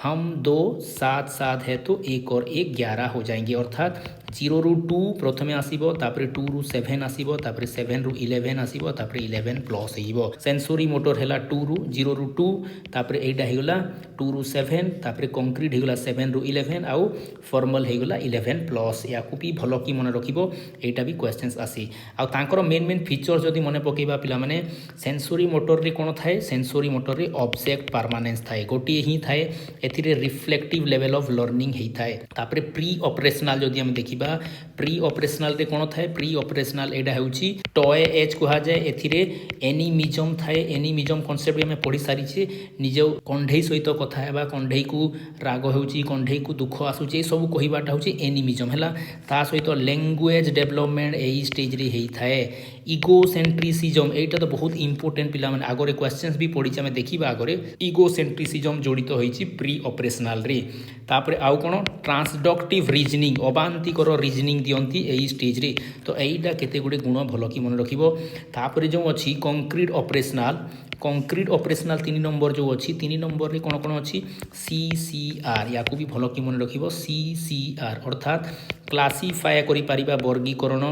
हम 2 7 7 है तो 1 और 1 11 हो जाएंगे अर्थात 0 रु 2 प्रथमे आसीबो तापर 2 रु 7 आसीबो तापर 7 रु 11 आसीबो तापर 11 प्लस हेइबो सेंसोरी मोटर हैला 2 रु 0 रु 2 तापर एटा हेगला 2 रु 7 तापर कंक्रीट हेगला 7 रु 11 आउ फॉर्मल हेगला 11 प्लस याकू भी भलो की मन रखिबो एटा भी क्वेश्चंस आसी आ तांकर मेन फीचर जदी मने पकेबा पिला माने सेंसोरी मोटर रे कोन थाए सेंसोरी मोटर रे ऑब्जेक्ट परमानेंस थाए गोटी ही थाए एथिरे रिफ्लेक्टिव लेवल ऑफ लर्निंग हेई थाए तापर प्री ऑपरेशनल जदी हम देखिबा प्री ऑपरेशनल रे कोन थाए प्री ऑपरेशनल एडा हेउची टॉय एज कहा जाए एथिरे एनिमिजम थाए एनिमिजम कांसेप्ट में पढी सारी छे निज कंढेई सहित कथा हेबा कंढेई को राग हेउची कंढेई को दुख आसुची सब कहिबाटा होची एनिमिजम हला ता सहित लैंग्वेज डेवलपमेंट एई स्टेज रे हेई थाए इगोसेंट्रिसिज्म एटा तो बहुत इंपोर्टेंट पिला माने आगरे क्वेश्चंस भी पढी छे हम देखिबा आगरे इगोसेंट्रिसिज्म जडित होईची प्री ऑपरेशनल रे तापर आउ कोन ट्रांसडक्टिव रीजनिंग अबांतिकर रीजनिंग दियंती एई स्टेज रे तो एईटा केते गुडे गुण भलो की मन रखिबो तापर जो अछि कंक्रीट ऑपरेशनल 3 नंबर जो अछि 3 नंबर रे कोन कोन अछि सीसीआर याकू भी भलो की मन रखिबो सीसीआर अर्थात क्लासिफाई करि परिबा वर्गीकरण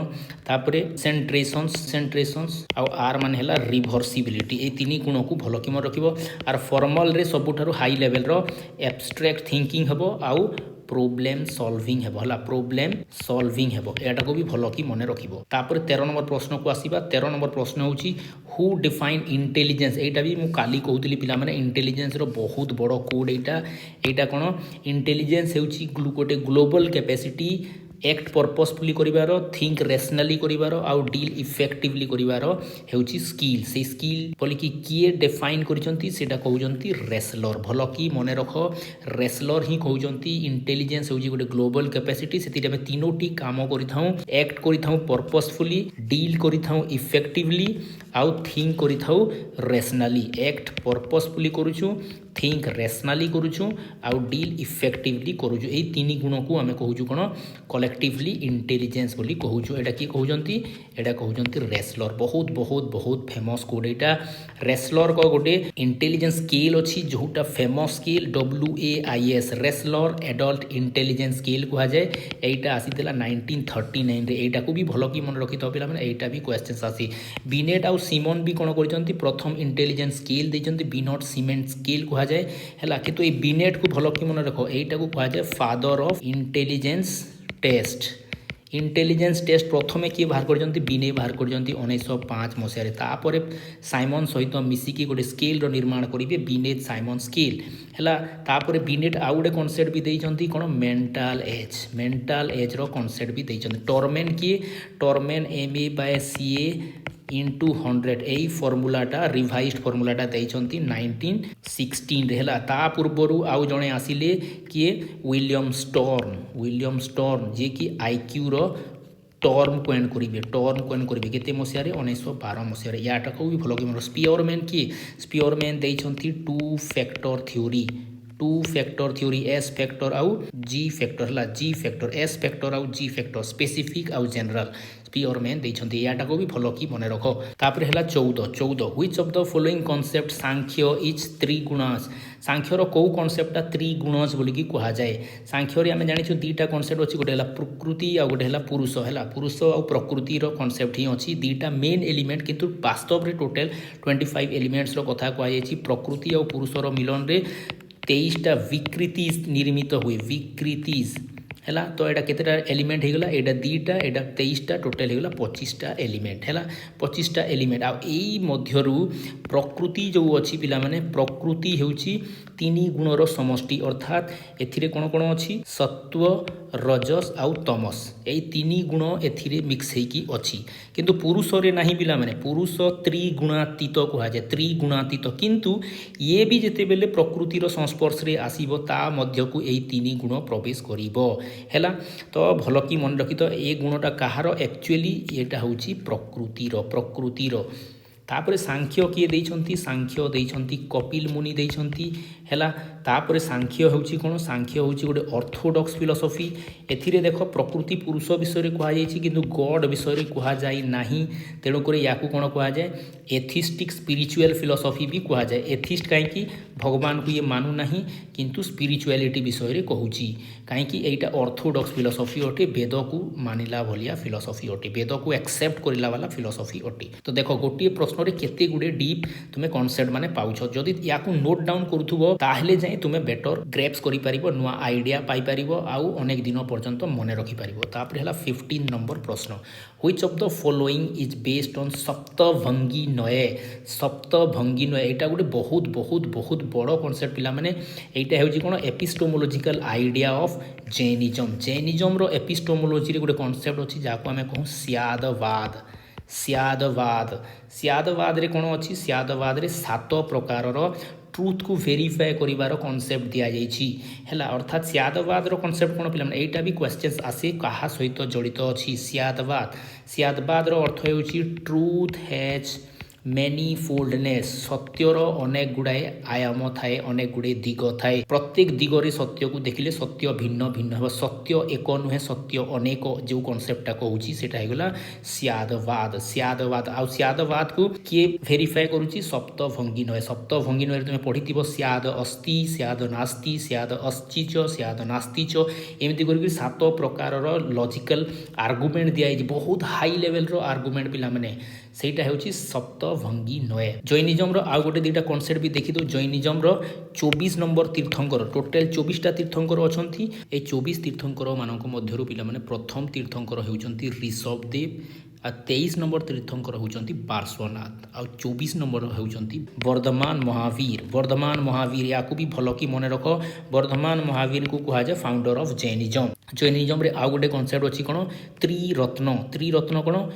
तापरे सेंट्रेशंस आ आर मान हैला रिवर्सिबिलिटी ए 3 गुण को भलो की मन रखिबो आर फॉर्मल रे सबुठारु हाई लेवल रो एब्स्ट्रैक्ट थिंकिंग हेबो आउ प्रोब्लेम सॉल्विंग हेबो हला प्रोब्लेम सॉल्विंग हेबो एटा को भी भलो की मने रखिबो तापर 13 नंबर प्रश्न को आसीबा 13 नंबर प्रश्न होची हु डिफाइन इंटेलिजेंस एटा भी मु काली कहउतली पिला माने इंटेलिजेंस रो बहुत बड़ो कोड एटा कोन इंटेलिजेंस हेउची गोटे ग्लोबल कैपेसिटी एक्ट पर्पसफुली करिवार थिंक रेशनली करिवार आउ डील इफेक्टिवली करिवार हेउची स्किल से स्किल बोली कि किए डिफाइन करिसंती सेटा कहउजंती रेसलर भलो की मने रखो रेसलर ही कहउजंती इंटेलिजेंस हेउची गोटे ग्लोबल कैपेसिटी सेति हम तीनोटी काम करिथाउ एक्ट करिथाउ पर्पसफुली डील करिथाउ इफेक्टिवली आउ थिंक करिथाउ रेशनली एक्ट पर्पसफुली करूछु थिंक रेशनली करूछु आउ डील इफेक्टिवली करूछु एई 3 गुण को हमें कहूछु कोन कलेक्टिवली इंटेलिजेंस बोली कहूछु एटा की कहउजंती एटा कहउजंती रेसलर बहुत बहुत बहुत फेमस कोड एटा रेसलर को गोटे इंटेलिजेंस स्केल अछि जोटा famous scale WAIS wrestler adult intelligence scale कहा जाय एटा आसीतला 1939 रे एटा को भी भलो की मन रखितो पिला माने एटा भी क्वेश्चंस आसी बिनेट आउ सिमन भी कोन करचंती प्रथम इंटेलिजेंस स्केल देचंती बिनट सीमेंट स्केल कहा जाए हैला किंतु ए बिनेट को भलो की मन रखो एटा को कहा जाए father of intelligence test intelligence test प्रथमे किए बाहर करजंती बिने बाहर करजंती 1905 मसिया रे तापरे साइमन सहित मिसिकी गोटे स्केल रो निर्माण करिवे बिनेट साइमन स्केल हैला तापरे बिनेट आउडे कांसेप्ट भी देइचंती कोन मेंटल एज रो कांसेप्ट भी देइचंती टॉर्मेन MA/CA into 100 एई फॉर्मूलाटा रिवाइज्ड फॉर्मूलाटा देइचंती 1916 रे हैला ता पूर्वरु आउ जणे आसिले किए विलियम स्टर्न जे कि IQ रो टर्म कोइन करिवे केते मसिया रे 1912 मसिया रे याटा को भी भलो कि मन स्पियरमैन देइचंती two factor theory S factor आउ G फैक्टर हला S फैक्टर आउ G फैक्टर स्पेसिफिक आउ जनरल स्पियरमैन देइछंती याटा को भी भलो की मने रखो तापर हला 14 which of the following concept Sankhya is 3 गुणास सांख्यर कौ कनसेप्टा त्रिगुणज बोलिकी कह जाए सांख्य आम जानी दुईटा कनसेप्ट अच्छी गोटे प्रकृति आ गोटे पुरुष है पुरुष आ प्रकृतिर कनसेप्ट ही अच्छी दुईटा मेन एलिमेंट किंतु वास्तव में टोटाल 25 एलिमेंट्स कथा कहुई प्रकृति और पुरुषर मिलन में 23टा विकृति निर्मित हुए विकृतिज है तो यहाँ केतेटा एलिमेंट होगा यहाँ दुईटा यहाँ 23टा टोटाल होगा 25टा एलिमेंट है 25टा एलिमेंट आध्यरू प्रकृति जो अच्छी पिला माने प्रकृति होची 3 गुणर समष्टि अर्थात एथिरे कौन कौन अच्छी सत्व रजस आउ तमस यही 3 गुण एथिरे मिक्स होगी अच्छी किंतु पुरुष रे नहीं पिला माने पुरुष त्रिगुणातीत कह जाए त्रिगुणातीत किंतु ये भी जिते बेले प्रकृतिर संस्पर्श रे आसीबो ता मध्य को यही 3 गुण प्रवेश करिबो हैला तो भल कि मन रखी तो ये गुणटा कहार एक्चुअली येटा होची प्रकृतिर तापर सांख्य किए देइछंती सांख्य देइछंती कपिल मुनि देइछंती हैला तापर सांख्य होची कोन सांख्य होची गोटे ऑर्थोडॉक्स फिलोसफी एथिरे देखो प्रकृति पुरुष विषय रे कहा जायछि किंतु गॉड विषय रे कहा जाय नाही तेणु करे याकू कोन कहा जाय एथिस्टिक स्पिरिचुअल फिलोसफी भी कहा जाय एथिस्ट काहे कि भगवान को ये मानु नाही किंतु स्पिरिचुअलिटी विषय रे कहूची काहे कि एटा ऑर्थोडॉक्स फिलोसफी अटे वेद को मानिला भलिया फिलोसफी अटे वेद को एक्सेप्ट करिला वाला फिलोसफी अटे तो देखो गोटे प्रश्न रे केते गुडे डीप तुमे कॉन्सेप्ट माने पाउछ जदि याकू नोट डाउन करूथुबो ताहले जाय तुमे बेटर ग्रेप्स करि परिबो नुआ आइडिया पाई परिबो आउ अनेक दिन पर्यंत मने रखि परिबो तापर हला 15 नंबर प्रश्न which of the following is based on Saptabhangi Naya एटा गोटे बहुत बहुत बहुत बड़ कॉन्सेप्ट पिला माने एटा हेउची कोन एपिस्टेमोलॉजिकल आइडिया ऑफ जैनिज्म रो एपिस्टेमोलॉजी रे गोटे कॉन्सेप्ट अछि जाको हमें कहू स्यादवाद रे कोन अछि स्यादवाद रे 7 प्रकार ट्रुथ को वेरीफाए करिवार कॉन्सेप्ट दिया जाइछि हैला अर्थात स्यादवाद रो कॉन्सेप्ट कोन पिला एटा भी क्वेश्चंस आसे कहा सहित जड़ित अछि स्यादवाद रो अर्थ हेउछि ट्रुथ हैज मेनी फोल्डनेस सत्यर अनेक गुड़ाए आयाम थाए अनेक गुड़े दिग थाए प्रत्येक दिगरे सत्य को देखिले सत्य भिन्न भिन्न हम सत्य एक नुहे सत्य अनेक जो कॉन्सेप्टा कहूची सेटा हेगला स्यादवाद आ स्यादवाद को किए वेरीफाए करूची सप्तभंगी नय तुमे पढ़िथिबो स्याद अस्ति स्याद नास्ति स्याद अस्ति च स्याद नास्ति च एमिति करके 7 प्रकार लॉजिकल आर्गुमेंट दिया बहुत हाई लेवल रो आर्गुमेंट पिला माने सेटा हेउची सप्तभंगी नय जैनिज्म रो आ गोटे दुईटा कॉन्सेप्ट भी देखि दो जैनिज्म रो 24 नंबर तीर्थंकर टोटल 24टा तीर्थंकर अछंती ए 24 तीर्थंकर मानक मध्यरु पिला माने प्रथम तीर्थंकर हेउचंती ऋषभदेव आ 23 नंबर तीर्थंकर होउचंती पार्श्वनाथ आ 24 नंबर होउचंती वर्धमान महावीर याकू भी भल कि मन रख वर्धमान महावीर को कहा जाए फाउंडर ऑफ जैनिज्म रे आ गोटे कॉन्सेप्ट अछि कोन त्रिरत्न कोन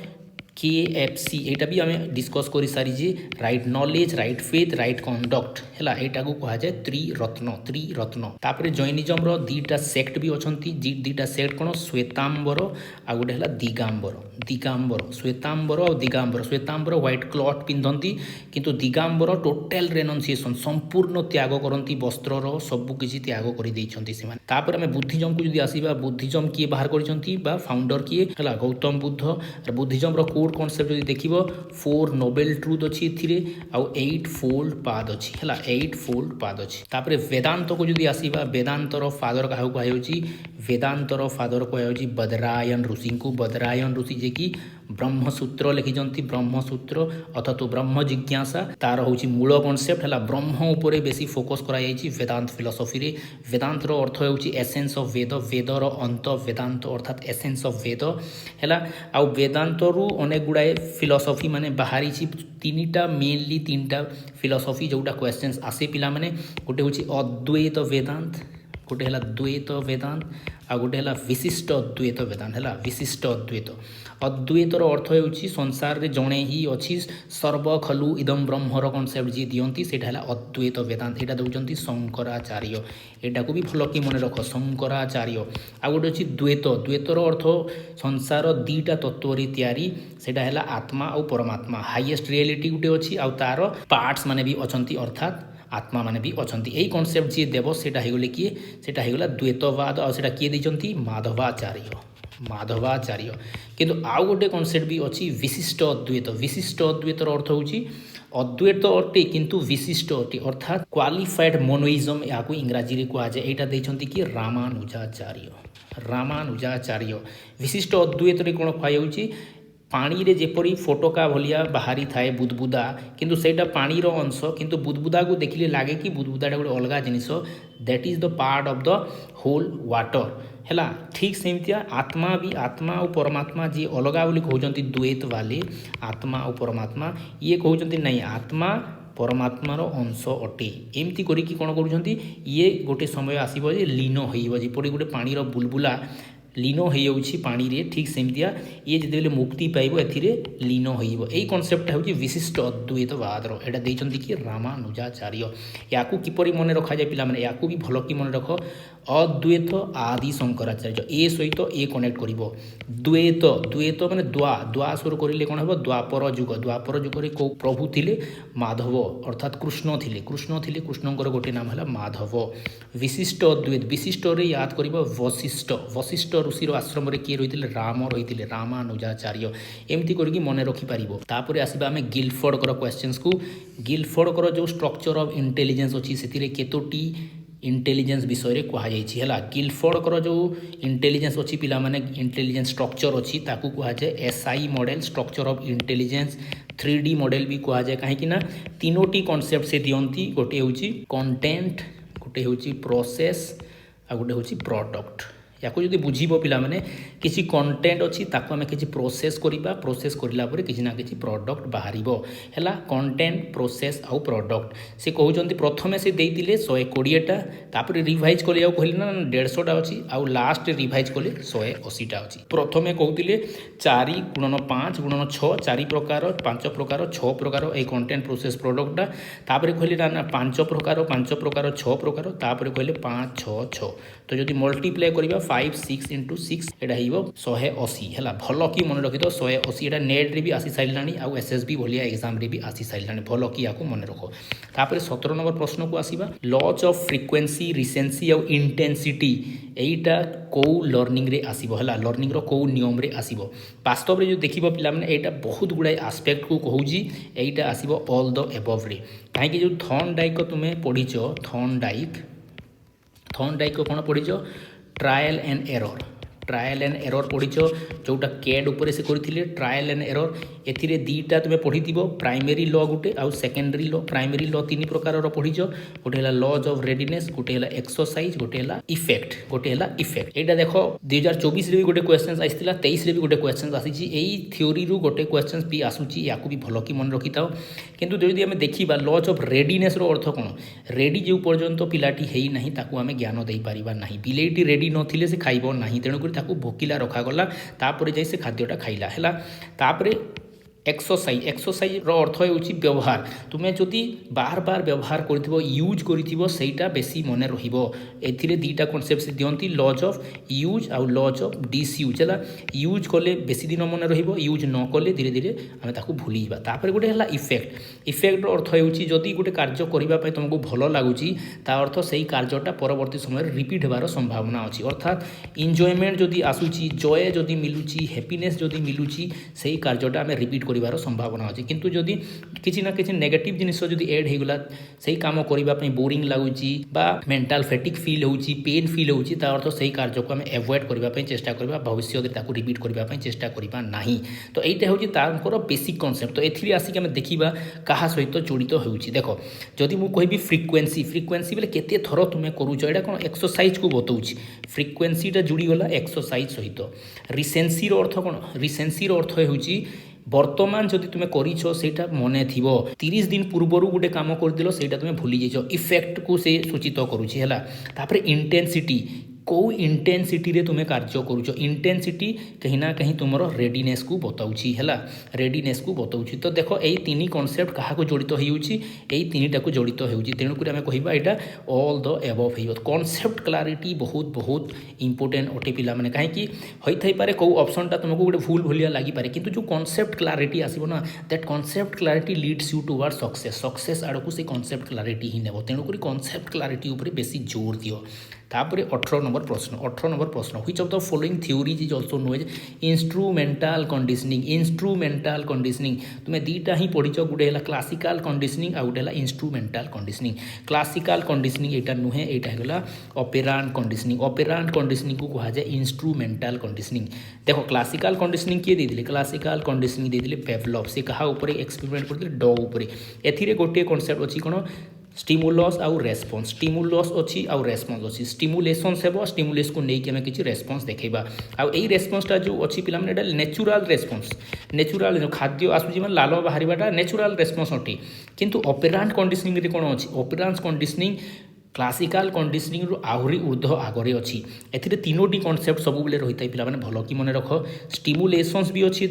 KFC एटा भी आम डिस्कस कर सारी right knowledge right faith right conduct है यहाँ को कह जाए त्रिरत्न तापर जैनिज्म रो 2टा सेक्ट भी अछंती 2टा सेक्ट कौन श्वेतांबर आ गोटे है दिगांबर श्वेतांबर और दिगांबर व्हाइट क्लॉथ पिंधती किंतु दिगांबर टोटल रेनंसिएशन संपूर्ण त्याग करती वस्त्र सबकिछि त्याग कर आम बुद्धिज्म को आसवा बुद्धिज्म किए बाहर कर फाउंडर किए है गौतम बुद्ध बुद्धिज्म रो कोर कॉन्सेप्ट जदि देखिबो 4 नोबेल ट्रुथ अछि एथिरे आ 8 फोल्ड पाद अछि हला 8 फोल्ड पाद अछि तापर वेदांत को जदि आसीबा वेदांतर फादर काहू कहउछि वेदांतर फादर कहउछि बदरायन ऋषि जे कि ब्रह्मसूत्र लिखिजंती ब्रह्मसूत्र अथवा तो ब्रह्म जिज्ञासा तार होछि मूल कॉन्सेप्ट हला ब्रह्म उपरे बेसी फोकस करा जायछि वेदांत फिलोसफी रे वेदांत रो अर्थ होछि एसेंस ऑफ वेदर अंत वेदांत अर्थात एसेंस ऑफ वेद हला आ वेदांत रु अनेक गुड़ाए फिलोसफी माने बाहरी 3टा फिलोसफी जोटा क्वेश्चंस आसे पिला माने गोटे होछि अद्वैत वेदांत गोटे है द्वैत वेदांत आ गोटे है विशिष्ट अद्वैत वेदांत है विशिष्ट अद्वैतर अर्थ होछि संसार रे जणे ही अछि सर्व खलु इदम ब्रह्मर कॉन्सेप्ट जी दियंती सेटा है अद्वैत वेदांत एटा दउचंती शंकराचार्य एटा को भी भल कि मन रख शंकराचार्य आ गोटे अछि द्वैतर अर्थ संसार 2टा तत्व रे तयारी सेटा है आत्मा और परमात्मा हाईएस्ट रियलिटी गोटे अछि आ तार पार्ट्स माने भी अछंती अर्थात आत्मा माने भी अछंती एई कॉन्सेप्ट जी देव सेटा हेगले किए सेटा हेगला द्वैतवाद आ सेटा किए दैचंती माधवाचार्य किंतु आउ गोटे कॉन्सेप्ट भी अच्छी विशिष्ट अद्वैतर अर्थ होछि अद्वैत अटे किंतु विशिष्ट अटे अर्थात क्वालिफाइड मोनोइजम या इंग्राजी कह जाए यहाँ देखते कि रामानुजाचार्य विशिष्ट अद्वैत कौन कहुच्छी पानी रे जेपरी फोटोका भलिया बाहरी थाए बुदबुदा किंतु सेटा पानीर अंश किंतु बुदबुदा को देखिले लागे कि बुदबुदाटा गोटे अलग जिनिस that is the part of the whole water है ठीक सेमतिया आत्मा भी आत्मा और परमात्मा जी अलग बोली कहते द्वैत वाले आत्मा और परमात्मा ये कहते नहीं आत्मा परमात्मार अंश अटे एमती करिकी कौन करुँच ये गोटे समय आसब लीन होपरी गोटे पानीर बुलबुला लीन हो पानी रे ठीक सेमतिया ये जिते मुक्ति पाइब ए लीन यही कनसेप्टा हूँ विशिष्ट अद्वैतवादर यहाँ देखते कि रामानुजाचार्य या किपरि मन रखा जाए पिला या भी भल कि मन रख अद्वैत आदि शंकराचार्य ए सहित ए कनेक्ट कर द्वैत द्वैत माने द्वा स्वर करें कौन हम द्वापर जुगे कौ प्रभु थिले माधव अर्थात कृष्ण थिले कृष्णकर गोटे नाम है माधव विशिष्ट अद्वैत विशिष्ट रे याद कर वशिष्ठ ऋषिर आश्रम किए रही राम रही रामानुजाचार्य एमती करके मन रखिपर तापर आसवा आम गिलफोर्डर क्वेश्चंस को गिलफोर्डर जो स्ट्रक्चर ऑफ इंटेलिजेंस अच्छी से केतोटी इंटेलिजेंस विषय कहुई गिलफोर्डर जो इंटेलिजेंस अच्छी पिला माने इंटेलिजेंस स्ट्रक्चर अच्छी ताकू कहुए SI model structure of intelligence 3D model भी कहुए कहीं तीनोटी कॉन्सेप्ट से दियंती गोटे हूँ कंटेंट गोटे हूँ प्रोसेस आ गोटे हूँ प्रोडक्ट या जो बुझीब पिला माने किसी कंटेंट अच्छी ताको आम किसी प्रोसेस करवा प्रोसेस करला परे किसी ना किसी प्रोडक्ट बाहर है कंटेंट प्रोसेस आउ प्रोडक्ट से कहते प्रथमे से देते 120टा तापर रिवाइज कले कहले ना 150टा अच्छी आउ लास्ट रिवाइज कले 180टा अच्छी प्रथमे कहते 4 × 5 × 6 4 प्रकार 5 प्रकार 6 प्रकार ये कंटेंट प्रोसेस प्रोडक्टा तापर कहले ना 5 प्रकार 6 प्रकार तापर कहले 5 6 6 तो जब मल्टीप्लाई करवा 5 6 × 6 यहाँ 180 है भल कि मन रखी 180 यहाँ नेट रे भी आसी सारा आउ एसएसबी भाया एग्जाम रे भी आसी सारा भल कि या मन रख तापर 17 नंबर प्रश्न को आसवा लॉज ऑफ फ्रिक्वेंसी रिसेंसी आउ इंटेंसिटी यहीटा कौ लर्निंग रे आसीबो है लर्निंग रो कौ नियम रे आसीबो वास्तव रे जो देखिबो पिला माने एटा बहुत गुड़ाए आस्पेक्ट को कहूजी एटा आसीबो ऑल द एबव रे काहे जो थॉर्नडाइक को तुमे पढ़ीछ थॉर्नडाइक को कौन पढ़ीछ ट्रायल एंड एरर पढ़ीछ जोटा कैड उपर से करथिले ट्रायल एंड एरर एथिरे दीटा तुमे पढ़ीथिबो प्राइमरी लॉ गुटे आउ सेकेंडरी लॉ प्राइमरी लॉ 3 प्रकार रो पढ़ीछ गोटे हला लॉज ऑफ रेडीनेस गोटे हला एक्सरसाइज गोटे हला इफेक्ट एटा देखो 2024 रे भी गोटे क्वेश्चंस आइथिला 23 रे भी गोटे क्वेश्चंस आसीची एई थ्योरी रु गोटे क्वेश्चंस भी आसुची याकू भी भलो कि मन रखिताओ किंतु जदि आमे देखिबा लॉज ऑफ रेडीनेस रो अर्थ कोन रेडी जो पर्यंत पिलाटी हेई नाही ताकू आमे ज्ञान देई परिबा नाही बिलेटी रेडी नथिले से खाइबो नाही तेणु ताकू भोकिला रखागला तापर जाई से खाद्यटा खाइला हैला तापर एक्सरसाइज रो अर्थ होउची व्यवहार तुम्हें जदि बार बार व्यवहार करथिबो यूज करथिबो सेटा बेसी मने रहिबो एथिरे दीटा कांसेप्ट से दियंती लॉज ऑफ यूज आउ लॉज ऑफ डिसयूज हैला यूज कले बेसी दिन मने रहिबो यूज न कले धीरे धीरे आमे ताकू भूली जिबा तापर गोटे हैला इफेक्ट रो अर्थ होउची जदि गोटे कार्य करिबा पय तुमको भलो लागुची ता अर्थ सेही कार्यटा परवर्ती समय रिपीट हेबार संभावना अछि अर्थात एन्जॉयमेंट जदि आसुची जॉय जदि मिलुची हैप्पीनेस जदि मिलुची सेही कार्यटा आमे रिपीट करिवार संभावना अछि किंतु जदि किछि ना किछि नेगेटिव जिनिस जदि ऐड हेगला सेही काम करिबा पय बोरिंग लागुची बा मेंटल फैटिक फील होउची पेन फील होउची ता अर्थ सेही कार्य को आमे अवॉइड करिबा पय चेष्टा करिबा भविष्य रे ताकू रिपीट करिबा पय चेष्टा करिबा नाही तो एइटा होउची तांकर बेसिक कांसेप्ट तो एथिरि आसी के आमे देखिबा काहा सहित जडित होउची देखो जदि मु कहबी फ्रिक्वेंसी बेले केते थरो तुमे करूछ एडा कोन एक्सरसाइज को बतौची फ्रिक्वेंसीटा जुड़ी गला एक्सरसाइज सहित रिसेंसी रो अर्थ कोन रिसेंसी रो अर्थ होउची बर्तमान जदि तुमे करिछ सेटा मने थिबो 30 दिन पूर्वरु गुटे काम करदिलो सेटा तुमे भूली जेछो इफेक्ट को से सूचित करूची हैला तापर इंटेंसिटी कौ इंटेंसिटी रे तुमे कार्य करूछ इंटेंसिटी कहीं ना कहीं तुमरो रेडीनेस को बताउची हैला रेडीनेस को बताउची तो देखो एई तीनी कांसेप्ट कहा को जडित होउची एई तीनीटा को जडित होउची तेणु करी हमें कहिबा एटा ऑल द एबव हियो कांसेप्ट क्लैरिटी बहुत इंपोर्टेंट ओटे पिला माने काहे कि होई थाई पारे को ऑप्शनटा तुमको गोटे भूल भलिया लागि पारे किंतु जो कांसेप्ट क्लैरिटी आसीबो ना that concept clarity leads you toward success आड़को से कांसेप्ट क्लैरिटी ही नेबो तेणु करी कांसेप्ट क्लैरिटी ऊपर बेसी जोर दियो तापर 18 नंबर प्रश्न which of the following theories is also known as instrumental conditioning तुम दीटा ही पढ़ीच गोटे है क्लासिकल कंडीशनिंग आ गोटे है इंस्ट्रूमेंटाल कंडीशनिंग क्लासिकल कंडीशनिंग यहाँ नुहे यहाँ है ऑपेरांट कंडीशनिंग को कह जाए इंस्ट्रूमेंटाल कंडीशनिंग देखो क्लासिकल कंडीशनिंग किए देते क्लासिकल कंडीशनिंग देते पेवलव से क्या एक्सपेरिमेंट करते डॉग उपर ए गोटे कॉन्सेप्ट अच्छी कौन स्टिमुलस आउ रेस्पॉन्स स्टिमुलस अच्छी आउ रेस्पॉन्स अच्छी स्टिमुलेशंस हेबो स्टिमुलस को नहीं कि किसी रेस्पॉन्स देखा आउ यही रेस्पॉन्सटा जो अच्छी पिला माने नेचुरल रेस्पॉन्स नेचुरल खाद्य आसूची माने लाल बाहरटा नेचुरल रेस्पॉन्स अटे किंतु ऑपेरांट कंडीशनिंग रे कोन अछि ऑपेरांट कंडीशनिंग क्लासिकल कंडीशनिंग रु आहरी ऊर्ध्व आगे अच्छी ए तीनोटी कॉन्सेप्ट सब बेले रही है पे भल कि मन रख स्टिमुलेशंस भी अच्छी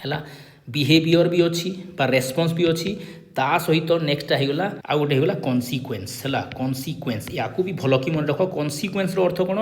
है बिहेवियर भी अच्छी रेस्पॉन्स भी अच्छी ता सहित नेक्स्ट होगा आ गोटे होगा कन्सिक्वेन्स है कन्सिक्वेन्स या भी भल कि मन रख कन्सिक्वेन्स अर्थ कौन